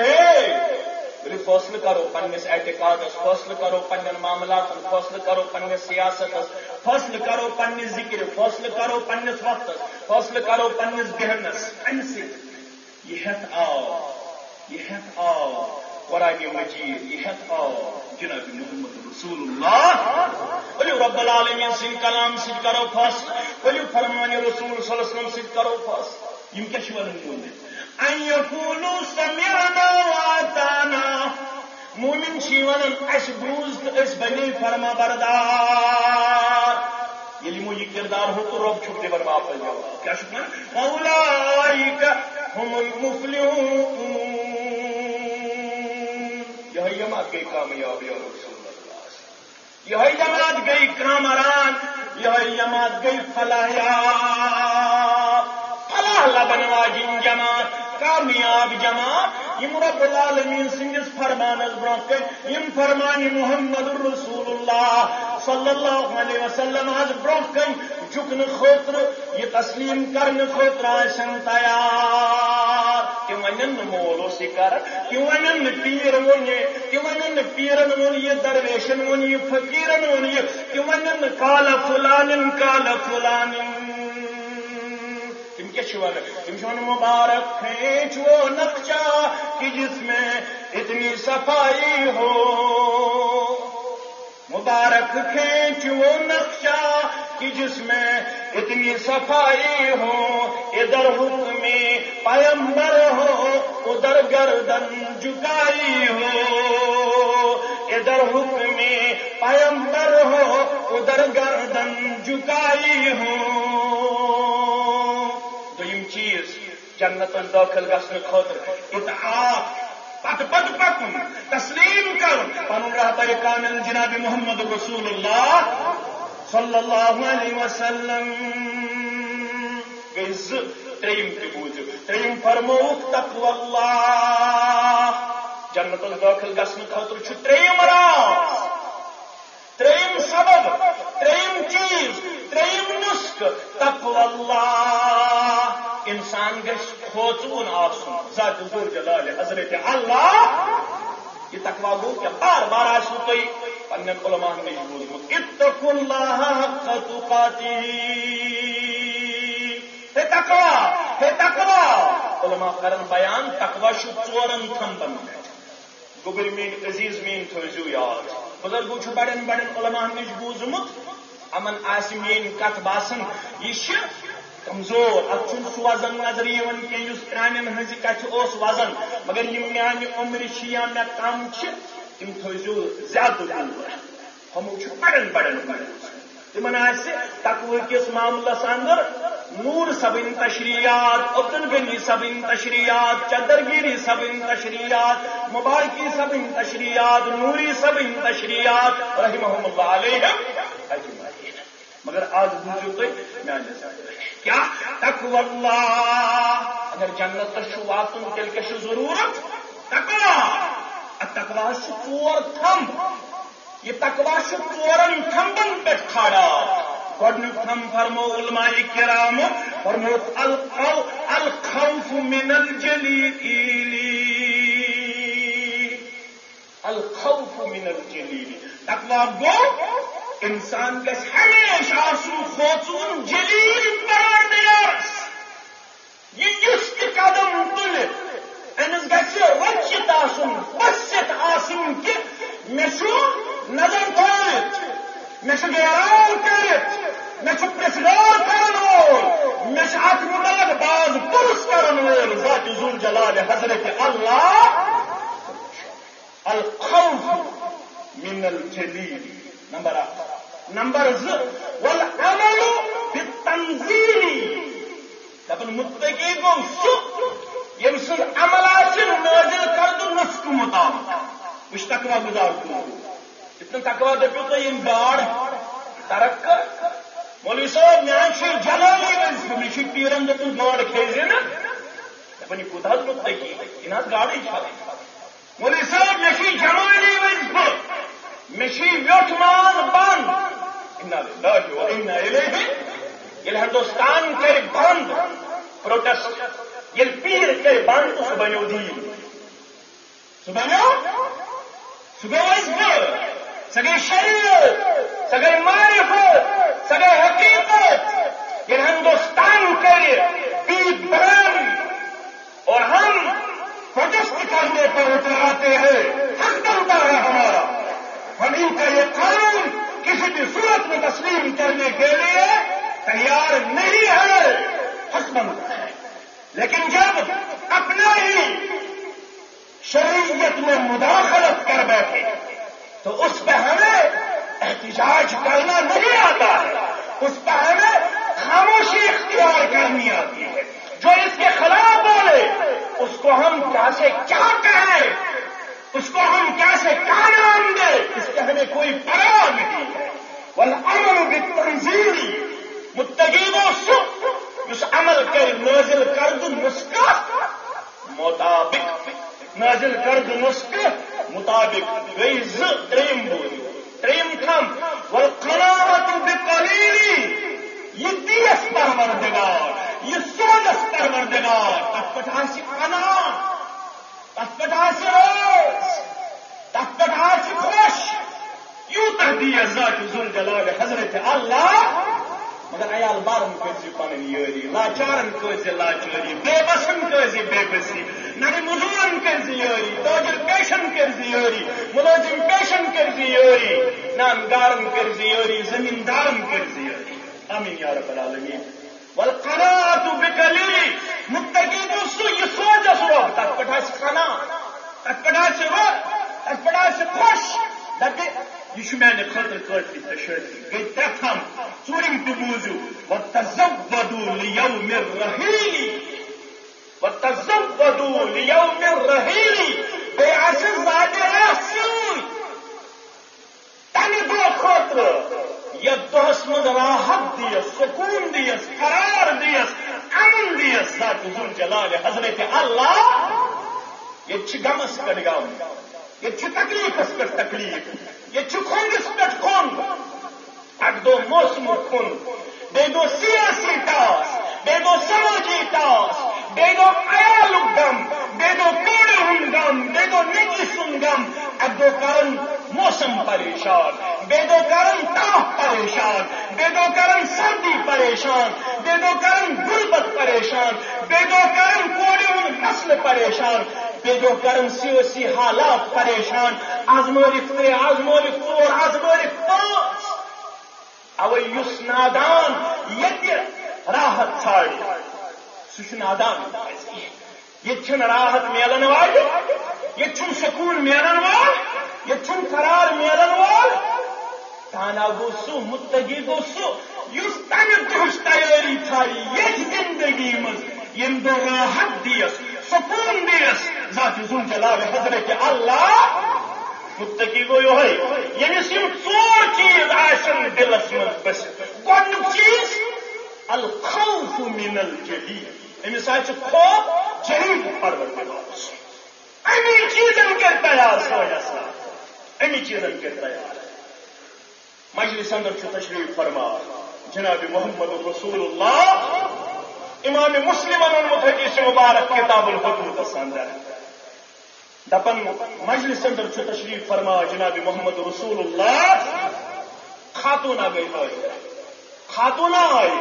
بولو فیصلہ کرو پنس اعتقادس فیصلہ کرو پنن معاملات فیصلہ کرو پنس سیاست فیصلہ کرو پنس ذکر فیصلہ کرو پنس وقت فیصلہ کرو پنس بہنس انس یہ آو قرآن مجید یہ آو جناب محمد رسول اللہ بولو رب العالمین سن کلام سن کرو فیصلہ بولو فرمان رسول صلی اللہ علیہ وسلم سن کرو فیصلہ یم کیا ونان مومن ان یقولوا سمعنا واطعنا مومن ونان اس بوز اس بنی فرما بردار یلمو یہ کردار ہو تو رب چھپ دے بر واپس جواب کیا شکنا اولئک هم المفلحون یہ جماعت گئی کامیاب یا رسول اللہ یہ جماعت گئی کامران یہ جماعت گئی فلاح فلاح لبن واجن جماعت کامیاب جماعت یم رب العالمین سندس فرمانس برہ یم فرمان محمد رسول اللہ صلی اللہ علیہ وسلم آج برہ کن جھکن خاطر یہ تسلیم کرنے خاطر آسن تیار کہ ونن مولو سکر کہ ونن پیر ونی کہ ونن پیرن ونی درویشن ونی فقیرن ونی کہ ونن قال فلان تم کیا تم مبارک کھینچ وہ نقشہ کہ جس میں اتنی صفائی ہو مبارک کھینچ وہ نقشہ کہ جس میں اتنی صفائی ہو ادھر حکم پیمبر ہو ادھر گردن جھکائی ہو ادھر حکم پیمبر ہو ادھر گردن جھکائی ہو چیز جنت داخل گھن خاطر اطاعت پت پکن تسلیم کر پن رہبر کامل جناب محمد رسول اللہ صلی اللہ علیہ وسلم گز تریم تہ بوزو تریم فرموک تقوی اللہ جنت داخل گھن خاطر تریم راز تریم سبب تریم چیز تریم نسخ تقوی اللہ انسان گھس کھوژون آسن ذات ذو جلال حضرت اللہ یہ تقوی گو کہ بار بار آسو تھی پنن علماء نے بوزمت اتقوا اللہ حق تقاتہ ہے تقوی علماء کرن بیان تقوی شو ژورن تھمبن گوبر مین عزیز مین تھوزو یاد بزرگو چھ بڑن بڑن علماء نش بوزمت امن آسمین کت باسن یہ کمزور ات سہ وزن نظر کی اس پران ہز کت وزن مگر یہ میانہ عمر یا مے کم تم تھوزو زیادہ دور ہمو بڑن بڑن تمن تقوی کس معاملس اندر نور سبن تشریعات عبدل غنی سبن تشریعات چدرگیری سبن تشریعات مبارکی سبن تشریعات نوری سبن تشریعات رحمہم اللہ علیہم اجمعین مگر آج بوجھو تو میانہ کیا تقوی اللہ اگر جنت واتن تیل کیا ضرورت تقوی ژور تھم یہ تقوی ژورن تھمبن پہ کھڑا گۄڈنیُک تھم فرمو علماء کرام فرمو الخوف من الجلیل الخوف من الجلیل تقوی گو انسان گھس ہمیشہ آسن کھوژون جلیل پروردگارس یہ یس تہ قدم تل امس گھس وچت آسن بست آسن کہ مے نظر تھٲیِتھ مے گیران کٔرِتھ مے پرژھگار کرن وول مے اتھ متعلق باز پرس کرن وول ذات ذو الجلال حضرت اللہ الخوف من الجلیل نمبر 1 نمبر 2 والعمل بالتنزیل دپن متقی گو سہ یم سن عمل آسن نازل کردو نسخ مطابق وچ تقوی گزار اتنا تقوی دپیو تو یم گاڑ ترک کر مولوی صاحب میان چھ جلالی وز مے چھ پیرن دپن گاڑ کھیزے نا دپن یہ کوتاہ متقی ان گاڑی چھ مولوی صاحب مے چھ جلالی وز مے چھ ویٹھ مان بند انا للہ و انا الیہ یل ہندوستان کر بند پروٹیسٹ یل پیر کر بند سہ بنو دین سہ بنو سہ گو سہ گئی شریعت سہ گئی معرفت سہ گئی حقیقت یل ہندوستان کر پیر بند اور ہم پروٹیسٹ کرنے پر اتر آتے ہیں حق بنتا ہے ہمارا ہم ان کا یہ قانون کسی بھی صورت میں تسلیم کرنے کے لیے تیار نہیں ہے حق بنتا ہے لیکن جب اپنا ہی شریعت میں مداخلت کر بیٹھے تو اس پہ ہمیں احتجاج کرنا نہیں آتا ہے اس پر ہمیں خاموشی اختیار کرنی آتی ہے. جو اس کے خلاف بولے اس کو ہم کیا سے کیا کہیں، اس کو ہم کیا سے کیا نام دے، اس کے ہمیں کوئی پرواہ نہیں ہے. والامر بالتنزیل متقی وہ سب اس عمل کر نازل کرد نسخہ مطابق، نازل کرد نسخہ مطابق گئی تریم بولی تریم کھم والقناعت بقلیل، یہ دیس پروردگار، یہ سوزس پروردگار، تت پٹھ آسہِ قناعت، تت پٹھ آسہِ روز، تت پٹھ آسہِ خوش، یوتاہ دیس ذات ذوالجلال حضرت اللہ. مگر عیال بارن کرزِ پنٕنۍ یٲری، لاچارن کرزِ لاچٲری، بے بسن کرزِ بے بسی، نرِ مزورن کرزِ یٲری، تاجر پیشن کرزِ یٲری، ملازم پیشن کرزِ یٲری، نانگارن کرزِ یٲری، زمیندارن کرزِ یٲری. آمین یا رب العالمین. والقناعت بقلیل، متقی گوٚو سُہ یہِ سوزس روٚف، تتھ پٮ۪ٹھ آسہِ قناعت، تتھ پٮ۪ٹھ آسہِ روٚف، تتھ پٮ۪ٹھ آسہِ خوش. دپہِ یہ چھُ میانہِ خٲطرٕ کٲفی تہٕ شٲفی. گٔے ترٛےٚ کھم. ژوٗرِم تہِ بوٗزِو وتزودوا لیوم الرحیل، وتزودوا لیوم الرحیل. بیٚیہِ آسہِ ذاتِ راتھ سۭتۍ تمہِ دۄہ خٲطرٕ یتھ دۄہس منٛز راحت دیس، سکوٗن دیس، قرار دیس، امن دیس ذات ذوالجلال حضرت اللہ. ییٚتہِ چھِ غمس پٮ۪ٹھ غم، ییٚتہِ چھِ تکلیفس پٮ۪ٹھ تکلیف، ییٚتہِ چھُ کھۄنٛگس پٮ۪ٹھ کھۄنٛگ. اکہِ دۄہ موسمُک کھۄنٛگ، بیٚیہِ دۄہ سیاسی ٹاس، بیٚیہِ دۄہ سمٲجی ٹاس، بیٚیہِ دۄہ عیالُک غم، بیٚیہِ دۄہ کورِ ہُنٛد غم، بیٚیہِ دۄہ نیٚچوِ سُنٛد غم. اکہِ دۄہ کرن موسم پریشان، بیٚیہِ دۄہ کرن تاپھ پریشان، بیٚیہِ دۄہ کرن سردی پریشان، بیٚیہِ دۄہ کرن غربت پریشان، بیٚیہِ دۄہ کرن کورِ ہُنٛد نسلہٕ پریشان، بیٚیہِ دۄہ کرن سیٲسی حالات پریشان. آزمٲرِکھ ترٛےٚ، آزمٲرِکھ ژور، آزمٲرِکھ پانٛژھ. اوے یُس نادان ییٚتہِ راحت ژھانڈِ سُہ چھُ نادان. ییٚتہِ چھنہٕ راحت میلن والہِ، ییٚتہِ چھُنہٕ سکوٗن میلن وول، ییٚتہِ چھُنہٕ قرار میلن وول. تانا گوٚو سُہ، متقی گوٚو سُہ یُس تمہِ دۄہٕچ تیٲری تھایہِ ییٚتہِ زندگی منٛز ییٚمہِ دۄہ راحت دیس، سکوٗن دیس ذات ذوالجلال حضرت اللہ. متقی گوٚو یِہوے ییٚمِس یِم ژور چیٖز آسن دِلس منٛز بٔسِتھ. گۄڈنیُک چیٖز الخوف من الجلیل، أمِس آسہِ خوف جلیل پروردگارس. اَمی چیٖزن کٔرۍ تیار سٲنۍ اَسلام، اَمی چیٖزن کٔرۍ تیار. مجلس اندر چھُ تشریف فرما جناب محمد رسول اللہ. امام مسلمن اونمُت حدیث مبارک کتاب الحدودس اندر. دپن مجلس اندر چھُ تشریف فرما جناب محمد رسول اللہ. خاتونا گئی حاضر، خاتونا آئی،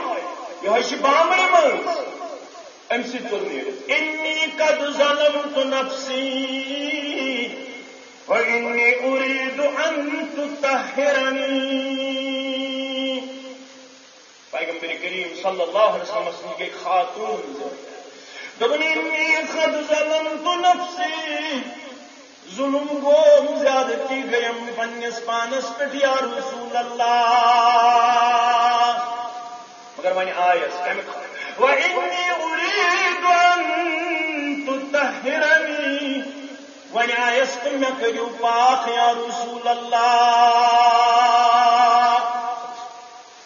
یہ چھِ بامبرِ منٛز. امہِ سۭتۍ تُل نیٖرِتھ انی قد ظلمت نفسی وإني أريد أن تطهرني. پیغمبر کریم صلی اللہ علیہ وسلم سٕنٛز گٔے خاتون دوٚپُن انی قد ظلمت نفسی، ظلم گوٚو زیادتی گٔیم پننِس پانس پٮ۪ٹھ یا رسول اللہ. مگر وۄنۍ آیس کمہِ خٲطرٕ وإني أريد أن تطهرني، وۄنۍ آیس تہٕ مےٚ کٔرِو پاک یا رسول اللہ.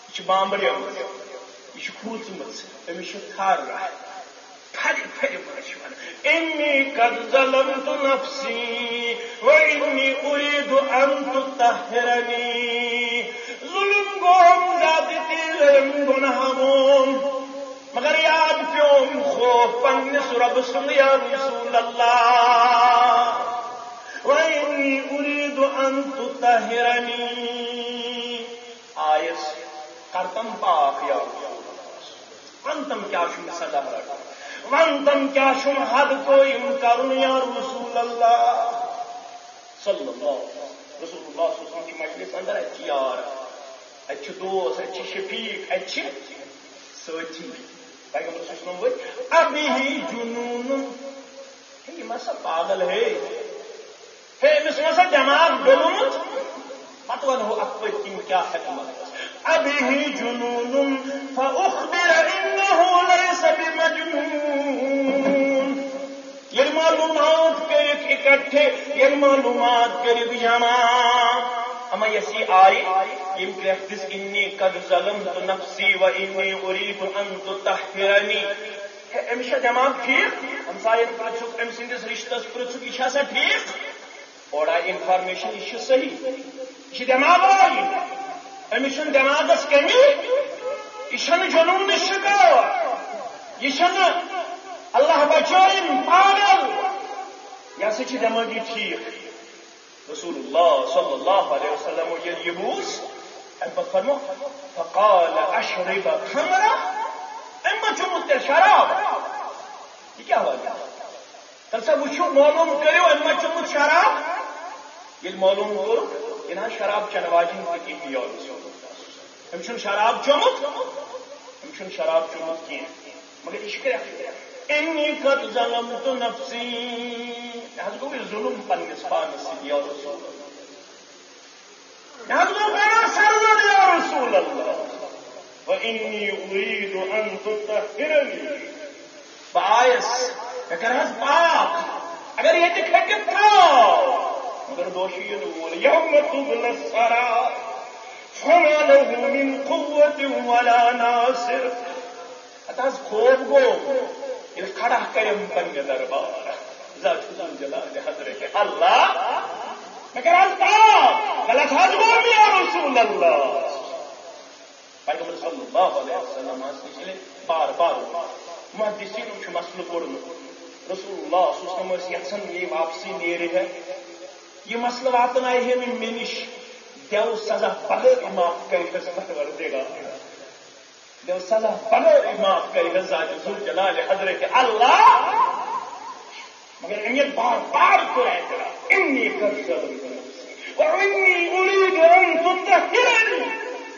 یہِ چھِ بامبریمٕژ، یہِ چھِ کھوٗژمٕژ، أمِس چھُ تھر پھرِ پھرِ پٲٹھۍ چھِ وَنان انی قد ظلمت نفسی وإني أريد أن تطهرني. ظلم گوٚوم، زیادتی گٔیم، گۄناہ مون، مگر یاد پیوم خوف پننِس رۄبہٕ سُنٛد یا رسول اللہ. وإني أريد أن تطهرني. آیس کرتم پاک یا رسول اللہ، ونتم کیا چھُم سزا رٹُن، ونتم کیا چھُم حد قٲیِم کرُن یا رسول اللہ صلی اللہ. رسول اللہ صلی اللہ علیہ وسلم چھِ مجلس اندر، اتہِ چھِ یار، اتہِ چھِ دوس، اتہِ چھِ شفیق، اتہِ چھِ سٲتھی. پیغمبر صلی اللہ علیہ وسلم ؤنۍ ابھی جنون، ہے یہِ مسا پاگل ہے أمِس مسا دٮ۪ماغ ڈوٚلمُت. پتہٕ ونہو اتھ پٔتۍ کِنۍ کیٛاہ حکمت. أبه جنون فأخبر إنه ليس بمجنون. یہ معلومات کرک اکٹھے، یہ معلومات کرک جمع، اما یسی آئی یم کرہتس انی قد ظلمت نفسی و انی اريد ان تطهرنی. امس دماغ ٹھیک، ہمسائن پرچک، ام سندس رشتس پرچک، یہ سا ٹھیک، اور انفارمیشن یہ صحیح، یہ دماغ آئی، امس دماغس کمی، یہ جنون شکار، یہ اللہ بچائن پاگل، یہ سا دماغی ٹھیک. رسول اللہ صلی اللہ علیہ وسلم یہ بوس فرمو فقال اشرب خمرہ، اما چمت شراب. یہ کیا ہوا؟ تل سا وچھو معلوم کرو اما چمت شراب. یہ معلوم کرو یہ شراب چن واجن کی یا رسول اللہ ہم چھن شراب چمت، ہم چھن شراب چمت کی، مگر یہ شکر انی قد ظلمت نفسی. یہاں گو ظلم پنس پانس یا رسول اللہ، یہاں گو بنا سرزد یا رسول اللہ، وانی اريد ان تطهرنی. باعث اگر ہز پاک اگر یہ دکھت تھا مگر دوشی نور یوم تبلی السرائر فما له من قوة ولا ناصر. اتاز خوب گو یہ کھڑا کرم بن دربار ذات جلال حضرت اللہ مگر ہز پاک غلط حج گو یا رسول اللہ. پیغمبر صلی اللہ علیہ وسلم چلے بار بار محدثین چھ مسئلہ پورمت، رسول اللہ صلی اللہ علیہ وسلم یژھان یہ واپسی نیرے ہے، یہ مسئلہ واتنائے ہے میں نش دیو سزا بغیر معاف کرے گا پروردگار، دیو سزا بغیر معاف کرے گا ذات ذوالجلال حضرت اللہ. مگر انہیں بار بار کو اعتراف انی قد ظلمت نفسی وانی اريد ان تطهرنی.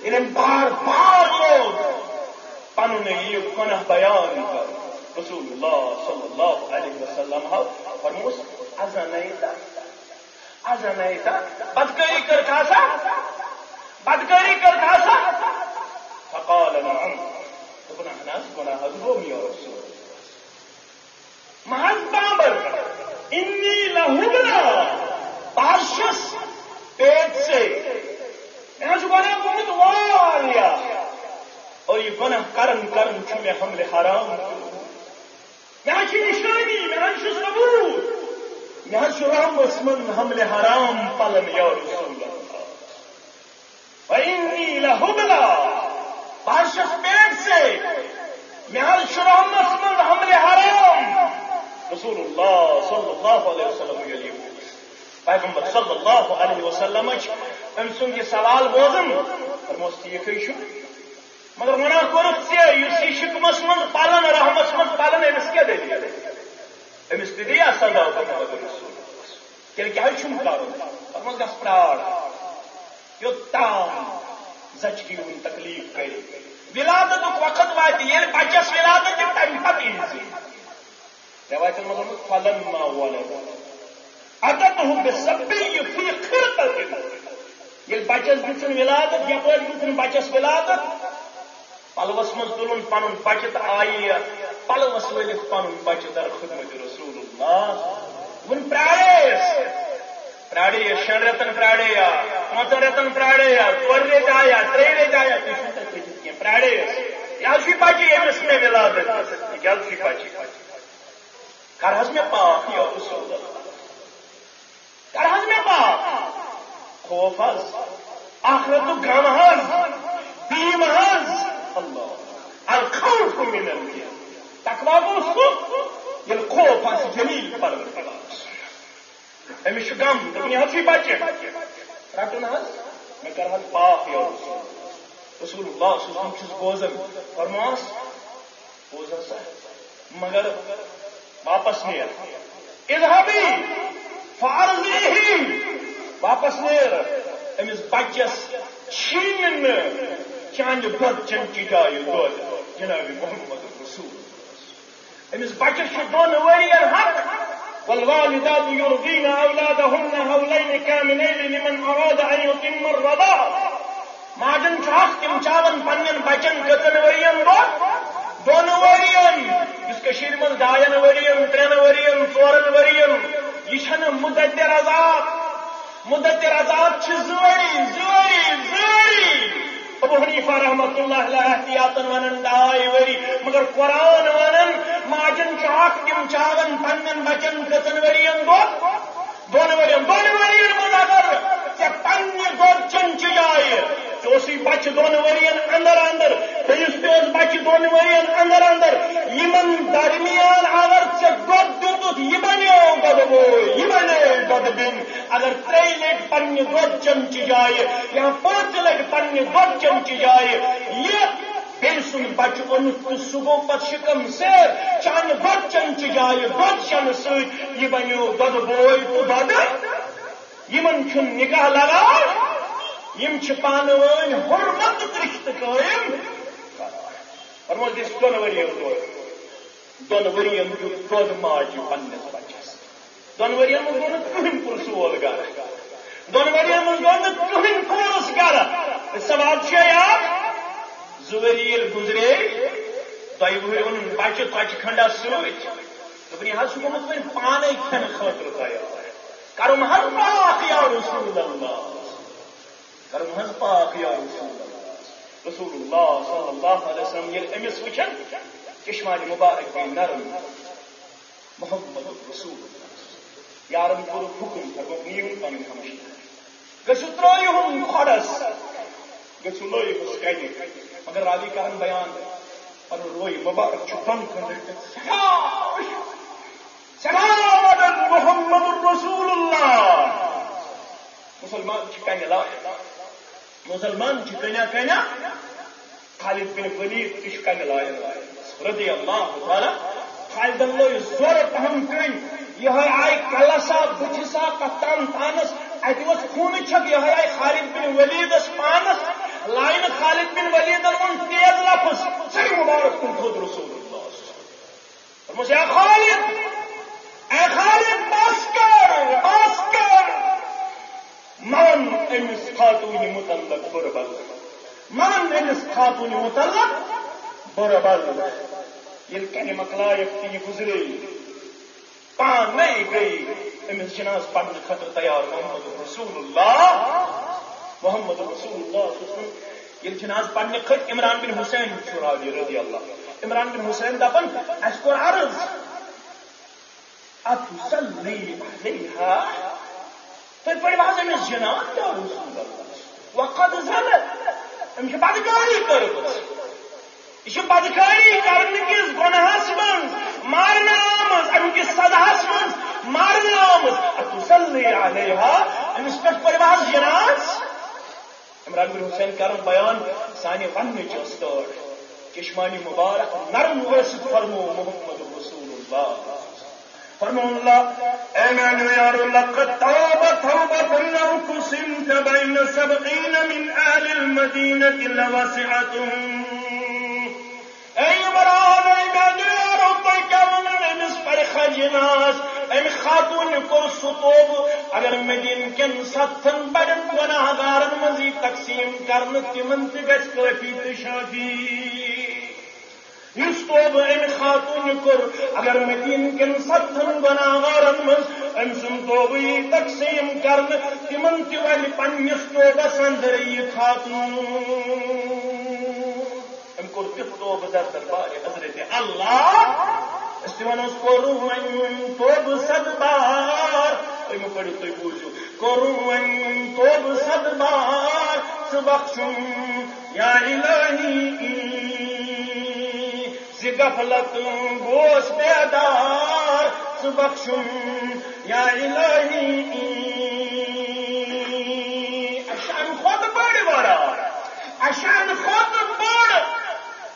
انہیں بار بار لوگ پنن یہ گناہ بیان کر. رسول اللہ صلی اللہ علیہ وسلم فرموس ازنیتا بدکاری کر کھاسا، بدکاری کر کھاسا. فقال نعم، گناہ ناس گناہ گوم یا رسول اللہ. محض بامر انی لہبنا بارشس پیٹ سے یہاں جو گناہ بہت واریا اور یہ گناہ کرن چھمیں حمل حرام. یہاں کی نشانی، یہاں کی ثبوت، یہاں شرام اسمن حمل حرام پلن یا رسول اللہ. وَإِنِّي لَهُبْلَا بارشس پیٹ سے یہاں شرام اسمن حمل حرام. رسول اللہ صلی اللہ علیہ وسلم یہ پیغمبر صلی اللہ علیہ وسلم ام سن یہ سوال بوزن فرموس ٹھیک چھُ مگر گناہ کورت ژےٚ یُس یہ شکمس من پالن رحمس من پالن امس کیا دلیل، امس تہِ دیا سزا محمد رسول تیٚلہِ کیٛازِ چھُم کرُن؟ تتھ منٛز گژھ پرٛار یوٚتام زچگی ہُنٛد تکلیف کرِ. ولادتُک وقت واتہِ ییٚلہِ بچس ولادت یہِ تمہِ پتہٕ یی روایتن منٛز ووٚنمُت فلما ولد اتته بالصبي في خرقة. ییٚلہِ بچس دِژٕن ولادت یپٲرۍ دِژٕن بچس ولادت پلوس مز تلن پن بچہ تو آئی پلوس ولت پن بچہ در خدمت رسول اللہ. ون پراڑیس 6 رتن پراڑیا 5 رتن پراڑیا 4 ریت آیا 3 ریت آیا تھی پراڑیس یہ بچہ یمس میں ولادت کیا بچہ کر حض میں پاک یا رسول اللہ، کر حض میں پاک. خوف حض آخرت غم حض بیم حض اللہ الخوف من اللہ. تقوی گو سہ یل خوف آس جلیل پروردگار امس غم دپن یہ بچہ رٹن حض میں کر حض پاک یا رسول اللہ صلی اللہ علیہ وسلم چھس بوزن فرماس بوزا سا مگر واپس نیر اذهبی فارضیہ واپس نیر امس بچس چھین چانہ بچن کی جائے دود جناب محمد رسول امس بچس 2 ورین حق. والوالدات يرضين اولادهن حولين كاملين لمن اراد ان يتم الرضاعه. ماجن تم چاون پنن بچن کتن ورین دون ورین اس من 2 ورین 3 ورین 4 ورین یہ مدتر عذاب زوری ابو حنیفہ رحمۃ اللہ علیہ احتیاطن ونن 2 وری مگر قرآن ونن ماجن تم چاون پنن بچن کتن ورین 2 ورین اگر پنہ گوچن جائے چوسی بچ 2 ورین اندر تیس تیس بچ 2 ورین اندر یمن درمیان اگر گود دت یہ بنو گد بوئی یہ بنے گد بن اگر 3 لٹ پنہ گوچن جائے یا 5 لٹ پنہ گوچن جائے یہ بیل سن بچ ان سہ گو پت شکم سیر چان گوچن جائے گوچن ست یہ بنو گد بوئی تو دد یمن چھن نکاح لگان یم پانو حرمت رشتہ قائم فرموس دس 2 ورین دیت دود ماج پنس بچس 2 ورین من گو کہین پرسول گر 2 ورین من گو کہین کورس گر سوال یاد 2 وری گزرے 2 وہر ان بچہ ژۄچہِ کھنڈا ست دپن یہ سہ گومت وۄنۍ پانے کھین خاطر تیار کرم حظ پاک یا رسول اللہ کرم حظ پاک یا رسول اللہ صلی اللہ علیہ وسلم یل امس وچن چشمان مبارک گئی نرم محمد رسول اللہ یارن کور حکم فرمو نیون پن ہمش گژھو ترٲیہُن کھۄڈس گژھو لٲیہُس کنہِ مگر راوی کرن بیان پنُن روی مبارک چھُ بن کھٔنڈِتھ سلام محمد رسول اللہ مسلمان کنہ لائق مسلمان کنہ خالد بن ولید تہ کنہ لائق رضی اللہ تعالی خالدن لوگ زور پہم کن یہ آئی کلسا بچسا کتان تانس ات خون چھک یہ آئی خالد بن ولیدس پانس لائن خالد بن ولیدن ان تیز لفظ سر مبارک کن خود رسول اللہ فرموس یا خالد اے خالد بس کر مان امس خاتون متعلق بربل مان امس خاتون متعلق بربل یل کنہ مکلائق تہ گزرے پانے گئی امس جناز پڑھنے خطر تیار محمد رسول اللہ یل جناز پڑھنے کھت عمران بن حسین راوی رضی اللہ عمران بن حسین دپن اس کور عرض اتصلی علیہا تھی پڑھو حظ امس جناز یا رسول اللہ وقد زنت امس بدکاری کرمژ یہ بدکاری کرنے کس گناہس من مارنا آمز ام کس سزاس من مارنا آمز اتصلی علیہا امس پہ پڑھو حظ جناز عمران بن حسین کرن بیان سانہ ونچ استاد چشمانی مبارک نرم ورست فرمو محمد رسول اللہ فرمو اللہ اے میان یار لقد توبۃ لو قسمت بین 70 من اہل المدینہ لوسعت اے عمران اے میان یار تو کیا امس پر خجناس ام خاتون کو سطوب اگر مدین کن 7 بڑن گناہگارن مزی تقسیم کرن تمن تہ گژھِ کافی تہ شافی اس توب ام خاتون کور اگر مدین کن 7 گناہگارن مز ام سن توبی تقسیم کرن تمن تہ ول پنس توبس اندر یہ خاتون ام کور تہ توب در دربار حضرت اللہ استوانوس کورون توب 100 بار ام پڑھو تھی بوجھو کورون توب 100 بار سبخشم یا الہی غفلت گوش بیدار سبخشم یا الہی اشان خود بڑھ بڑا اشان خود بڑھ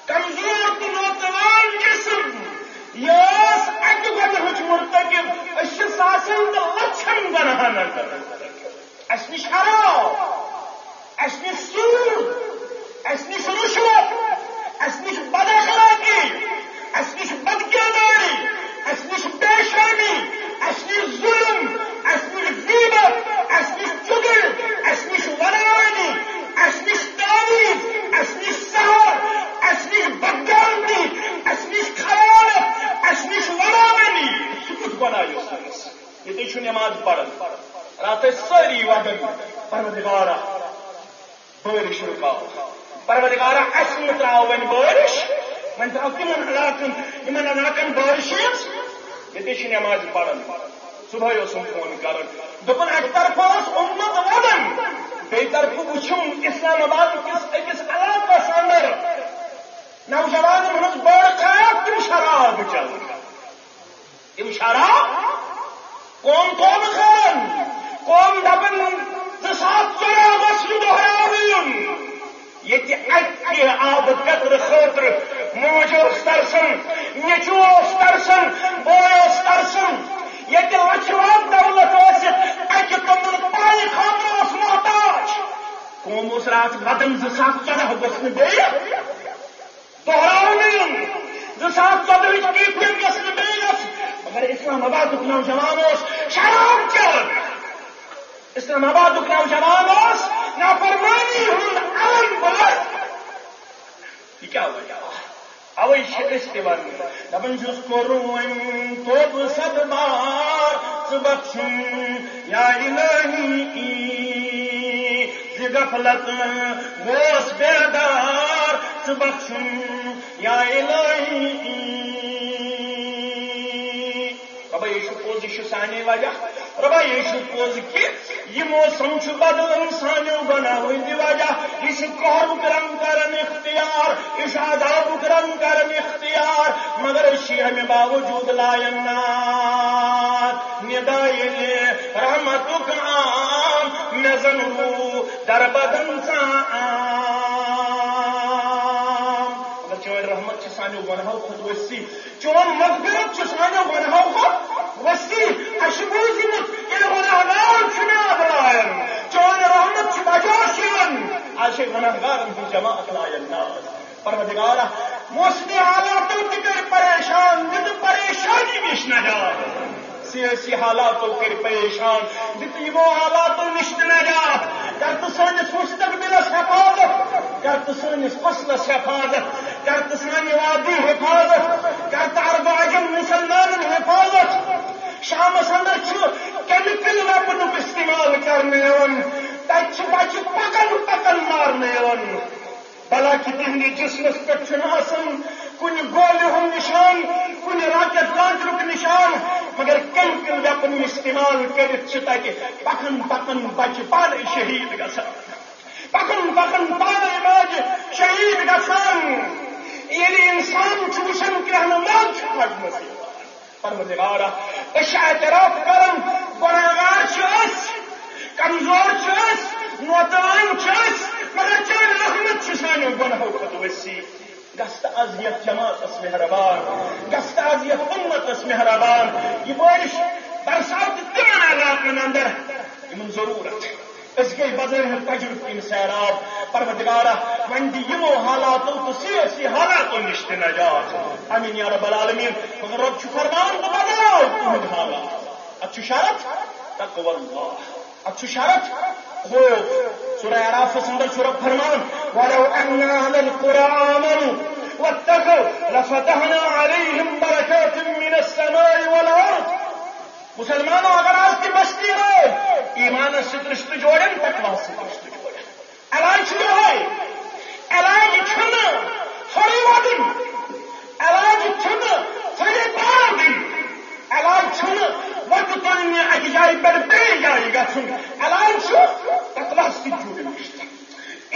کمزور تو نوجوان جسم یس اکہ گناہچ مرتکب اس ساسن تو لچھن گناہن اس نش حرام اس نش سود اس نش رشوت اس نش بد اخلاقی اس نش بد کرداری اس نش بے شرمی اس نش ظلم اس نش غیبت اس نش چغل اس نش ورانی اس نش یہ نماز پڑھن رات ساری ودن پروردگارا بارش رکاو پروردگارا اس تراو ون بارش ون تراو تمن علاقن بارش یہ نماز پڑھن صبح فون کرن دپن اک طرف امت ودن بی طرف وچھن اسلام آباد کس اکس علاقس اندر نوجوان ہز بڑ خیال تم شراب چل تم شراب قوم توبہ خان قوم دپن 2014 دہراون یہ آب قطر خاطر موج ترسن نیچو ترسن بوس ترسن یہ لچوان دولت اکہ تمن پانی خاطر محتاج قوم رات ودن 2014 گھس بیٚیہِ دہراون 2014 کیفیت گھس بیٚیہِ مگر اسلام آباد نوجوان شراب چل اسلام آباد نوجوان نافرمانی ہند علم بلند یہ کیا وجہ اوے ون دپان چھس کورن توب 100 بار ژٕ بخشن یا الہی ز غفلت گوس بیدار ژٕ بخشن یا الہی ربا یہ پوز یہ سانے وجہ ربا یہ پوز کہ یہ موسم بدلن سانو گناہو ہند وجہ یہ قہرک رنگ کرن اختیار یہ عذابک رنگ کرن اختیار مگر اسی ہمیں باوجود لائنات ندائل رحمتک عام نظنو در بدن سام چون رحمت سانو گناہو خود وسیع چون مغفرت سانو گناہو خود وسیع اشبوزمت یہ گناہگار چناب لائن چون رحمت بجاشن آج گناہگار کی جماعت لائن ناز پروردگارہ موسمی حالاتوں کی کر پریشان مجھ پریشانی نش نجات سیاسی حالاتوں کر پریشان جتنی وہ حالاتوں نش نجات کر تو سانس مستقبلس حفاظت کر تو سانس فصلس حفاظت کر تو سانی وادی حفاظت کر تو عرب عجم مسلمان حفاظت شام اندر کیمیکل ویپنک استعمال کرنے تک بچہ پکن پکن مارنے بلا کہ تہندی جسمس پہ کن گولہ ہند نشان کن راکٹ لانچرک نشان مگر کیمیکل ویپن استعمال کرت پکن پکن بچہ پانے شہید گژھان پکن پکن پانے بچہ شہید گژھان یعنی انسان وچھان کہ موت پڑھنس پروردگارہ اس اعتراف کرن گناہگار کمزور نوتوان مگر چون رحمت سانو گناہو کھت وسیع گست اذیت جماعت مہربان گست اذیت امت مہربان یہ بارش برسات تمن علاقن اندر ان ضرورت اس گئی بظاہر تجربہ ان سیراب پروردگارہ ونڈی یمو حالاتوں تو سیاسی حالاتوں نش نجات امین یا رب العالمین مگر رب چھ فرمان بدلاؤ تہند حالات اچھ شرط تقوی اللہ اچھ شرط خوف سورہ اعراف اندر رب فرمان ولو ان اهل القرى آمنوا واتقوا لفتحنا عليهم بركات من السماء والارض مسلمانوں اگر آج کی بستی ہے ایمان سے رشتہ جوڑیں تقوی سے رشتہ جوڑیں علاج جو ہے علاج چھنا تھوڑی وادن علاج چھنا تھوڑی پاردن علاج چھنا وقت تنمی اجزائی پر بے جائی گا سن علاج چھو تقوی سے جوڑیں رشتہ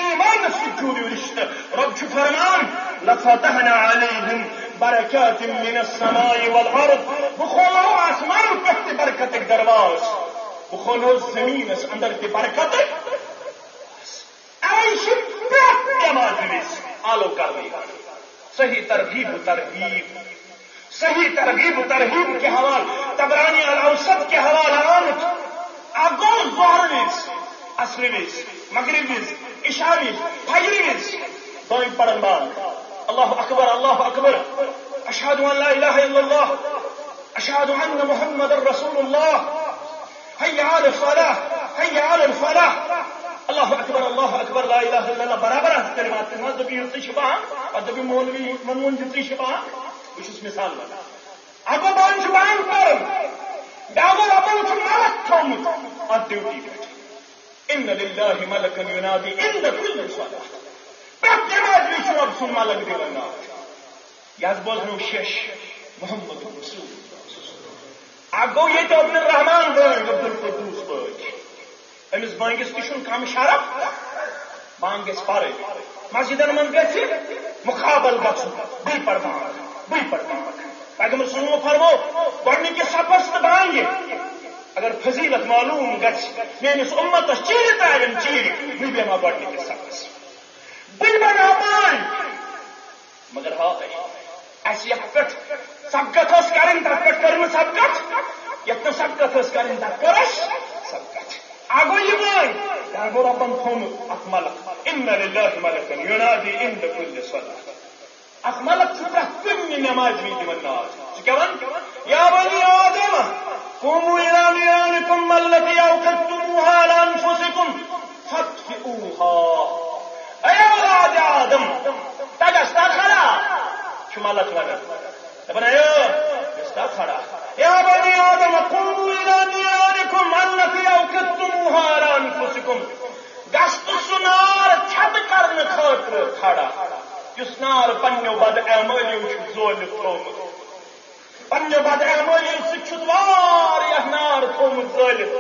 ایمان سے جوڑیں رشتہ رب چھو فرمان لفتحنا علیہم برکات من السماء والارض بخولو آسمان پہ برکت درواز بخولو زمین اس اندر کی برکت ایش پہ مجلس آلو کر دی صحیح ترغیب کے حوالے طبرانی الاوسط کے حوالے آمد اگو ظہر وز عصر وز مغرب وز عشاء وز فجر وز دوئی پڑھن بعد اللہ اکبر اشہد ان لا الہ الا اللہ اشہد ان محمد رسول اللہ حی علی الفلاح اللہ اکبر لا الہ الا اللہ برابر کلمات دبی یوتی شبہ اور دبی مولوی منون یوتی شبہ اس مثال بنا اگو بان شبان پر ڈاگو اپن ڈیوٹی پہ ان للہ ملکن ینادی عند کل صلاۃ پرت نماز میں رب سن ملک دِوان یاد بوزنو شش محمد رسول اللہ گو یہ عبد الرحمان بانگ عبد القدوس بانگ امس بانگس تہ کم شرف بانگ گژھِ پرٕنۍ مسجدن من گژھِ مقابل گژھُن بی پڑ بانگ پیغمبر صلی اللہ فرمو گۄڈنِکِس صفس تہٕ بانگہِ اگر فضیلت معلوم گژھِ میٲنِس اُمتس چیٖرِ ترٛاوٮ۪ن چیٖرِ بہٕ بیٚہمہٕ ہا گۄڈنِکِس صفس بہٕ بناو بانگ مگر ہاے اَسہِ یتھ پٮ۪ٹھ سبقت ٲس کرٕنۍ تتھ پٮ۪ٹھ کٔر نہٕ سبقت یتھ نہٕ سبقت ٲس کرٕنۍ تتھ کٔر اَسہِ سبقت گو یہ بانگ گو ربن تھومُت اکھ ملک ان للہ ملکن ینادی عند کل صلاۃ اکھ ملک چھُ پرٛٮ۪تھ کُنہِ نمازِ وِزِ دِوان ناز ژٕ کیٛاہ وَن یا بنی آدم قوموا الی نیرانکم التی اوقدتموها علی انفسکم فاطفئوها اے اولاد آدم تگستا کھڑا چھُ ملک ونان دپان اے گژھتا کھڑا یا بنی آدم قوموا الی نیرانکم التی اوقدتموها علی انفسکم گژھتہٕ سُہ نار چھتہٕ کرنہٕ خٲطرٕ کھڑا یُس نار پننیو بد اعمالیو چھُ زٲلِتھ تھومُت پننیو بد اعمالیو سۭتۍ چھُس واریاہ نار تھومُت زٲلِتھ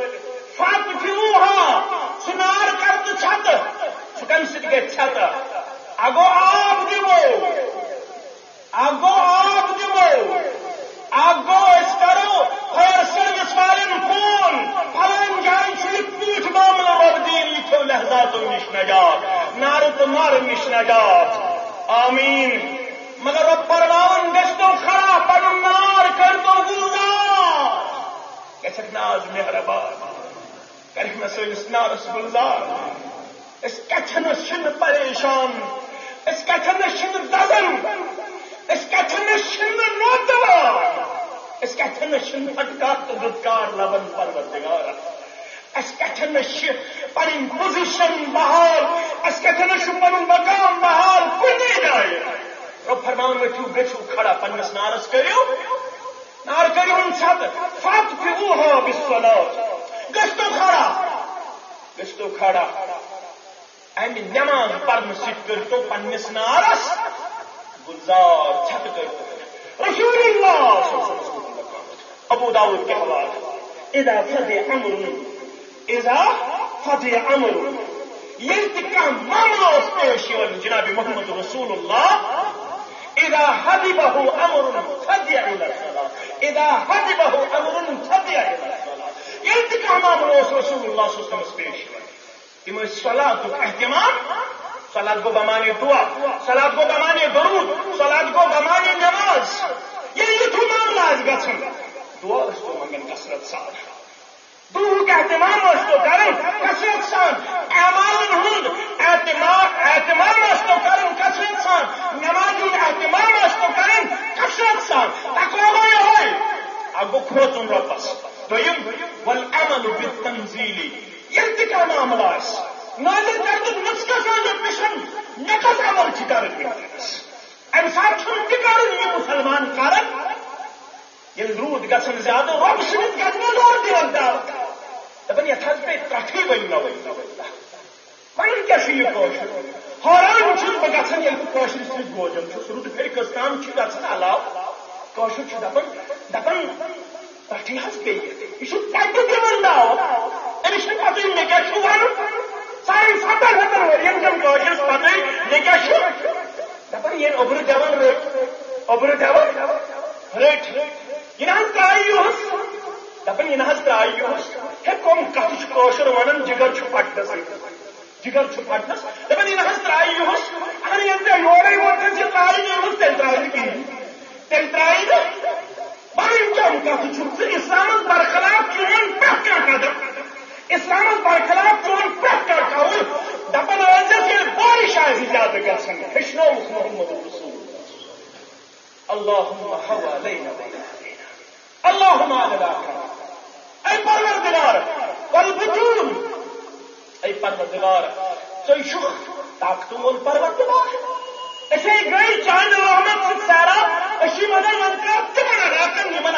فاطفئوها سُہ نار کر ژٕ چھتہٕ سُہ کمہِ سۭتۍ گژھِ چھتہٕ اگو آب دِمو اگو أسۍ کرو فایر سٔروِس والٮ۪ن فون فلٲنۍ جایہِ چھُ یِتھ پٲٹھۍ معاملہٕ وۄبدیٖن یہِ کھیٚو لہذاتو نِش نجات نارٕ تہٕ مارٕ نِش نجات آمین مگر رب فرماون گژھتو کھڑا پنُن نار کٔرتو گُلزار گژھکھ ناز مہربان کرکھ مےٚ سٲنِس نارس گُلزار أسۍ کتھنس چھِنہٕ پریشان أسۍ کتھنس چھِنہٕ دزان أسۍ کتھنس چھِنہٕ نوتوان أسۍ کتھنس چھِنہٕ پھٹکار تہٕ دُدکار لبن پروردگار أسۍ کتھنس چھِ پنٕنۍ پوزیشن بحال أسۍ کتھنس چھُ پنُن مقام بحال کُنی جایہِ رب فرماوان ؤتھِو گٔژھِو کھڑا پننِس نارس کٔرِو نار کٔرِہُن چھتہٕ فاطفئوها بالصلاۃ گژھتو کھڑا امہِ نماز پرنہٕ سۭتۍ کٔرتو پننِس نارس گلزار چھتہٕ کٔرتو رسول اللہ صلی اللہ علیہ وسلم ابو داؤد کے حوالہ اذا فتح امر ییٚلہِ تہِ کانٛہہ معاملہٕ اوس پیش یِوان جناب محمد رسول اللہ اذا حدبه امر فزع الى الصلاة اذا حدبه امر فزع الى الصلاة ییٚلہِ تہِ کانٛہہ معاملہٕ اوس رسول اللہ صلی اللہ علیہ وسلمس پیش یِوان تِم ٲسۍ صلاتُک اہتمام صلات گو بمانے دعا صلات گو بمانے درود صلات گو بمانے نماز ییٚلہِ یِتھُے معاملہٕ آسہِ گژھُن دعا ٲسۍ تو منگان کثرت سان دعوُک اہتمام ٲسۍ تو کران کثرت سان اعمالن ہُنٛد اہتمام ٲسۍ تو کران کثرت سان نمازِ ہُنٛد اہتمام ٲسۍ تو کران کثرت سان تقوا گوٚو یِہوے اکھ گوٚو کھوژُن رۄبس دوٚیِم والعمل بالتنزیل ییٚلہِ تہِ کانٛہہ معاملہٕ آسہِ نٲزِل کردُک نُسخہٕ سوزُن مِشن مےٚ کۄس عمل چھِ کرٕنۍ وٕنکیٚنس امہِ ساتہٕ چھُنہٕ تہِ کرُن یہِ مُسلمان کرن ییٚلہِ روٗد گژھان زیادٕ رۄب سٕنٛدِس گژھنس زور دِوان دعوت دپان یتھ حظ پیٚیہِ ترٛٹھٕے ؤنۍنوٕے وۄنۍ کیٛاہ چھُ یہِ کٲشُر حٲران چھُس بہٕ گژھان ییٚلہِ بہٕ کٲشِر سۭتۍ بوزان چھُس رُدٕ پھِرِ کٔژ تام چھُ گژھان علاوٕ کٲشُر چھُ دپان ترٛٹھٕے حظ پیٚیہِ یہِ چھُ تتہِ دِوان دعوت أمِس چھُنہٕ پتہٕ مےٚ کیٛاہ چھُ وَنُن سانہِ 70 ؤرین کٮ۪ن کٲشرِس پتہٕ مےٚ کیٛاہ چھُ دپان ییٚلہِ اوٚبرٕ دِوان رٔٹۍ یہِ نہ حظ ترٛایہِ یِہُس دپان یہِ نہ حظ ترٛایہِ یِہُس ہے کۄم کتھٕ چھُ کٲشُر ونان جگر چھُ پٹنس دپان یہِ نہ حظ ترٛایہِ یِہُس اگر ییٚلہِ ژےٚ یورے ووٚنُتھ یہِ ترٛایہِ نہٕ یِہُس تیٚلہِ ترٛایہِ نہٕ کِہیٖنۍ تیٚلہِ ترٛایہِ نہٕ وۄنۍ کۄم کتھٕ چھُکھ ژٕ اِسلامس برخلاف چون پرٛٮ۪تھ کانٛہہ قدم اِسلامس برخلاف چون پرٛٮ۪تھ کانٛہہ قول دپان ٲسۍزٮ۪س ییٚلہِ بارش آسہِ زیادٕ گژھان ہیٚچھنووُکھ محمد رسول اللہم حوالينا اللہم علینا اے پروردگار والبطون اے پروردگار ژٕ چھُکھ طاقتہٕ وول پروردگار أسۍ گٔے چانہِ رحمت سۭتۍ سیراب أسۍ چھِ وَنان وۄنۍ کر تِمن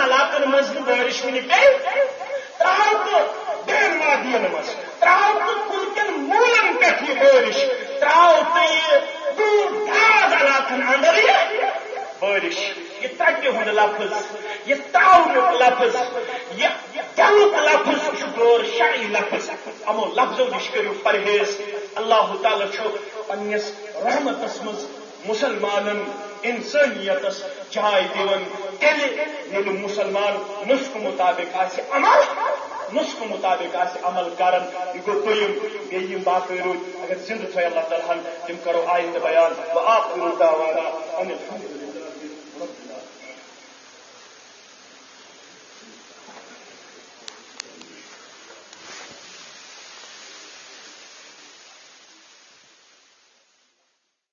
علاقن منٛز نہٕ بٲرِش وٕنہِ پیٚیہِ ترٛاو تہٕ بیٚیَن وادِین لفظ یہ تعاونک لفظ یہ دلک لفظ غور شرعی لفظ امو لفظوں نش کرو پرہیز اللہ تعالی چھو پنس رحمتس مز مسلمانن انسانیتس جائے دیون تیل مسلمان نسخ مطابق آسہِ عمل نسخ مطابق آسہِ عمل کرن یہ گو دویم بیٚیہِ باقی روٗدۍ اگر زندٕ تھٲے اللہ تعالیٰ ہن تِم کرو آیندٕ بیان وآخر دعوانا ان الحمد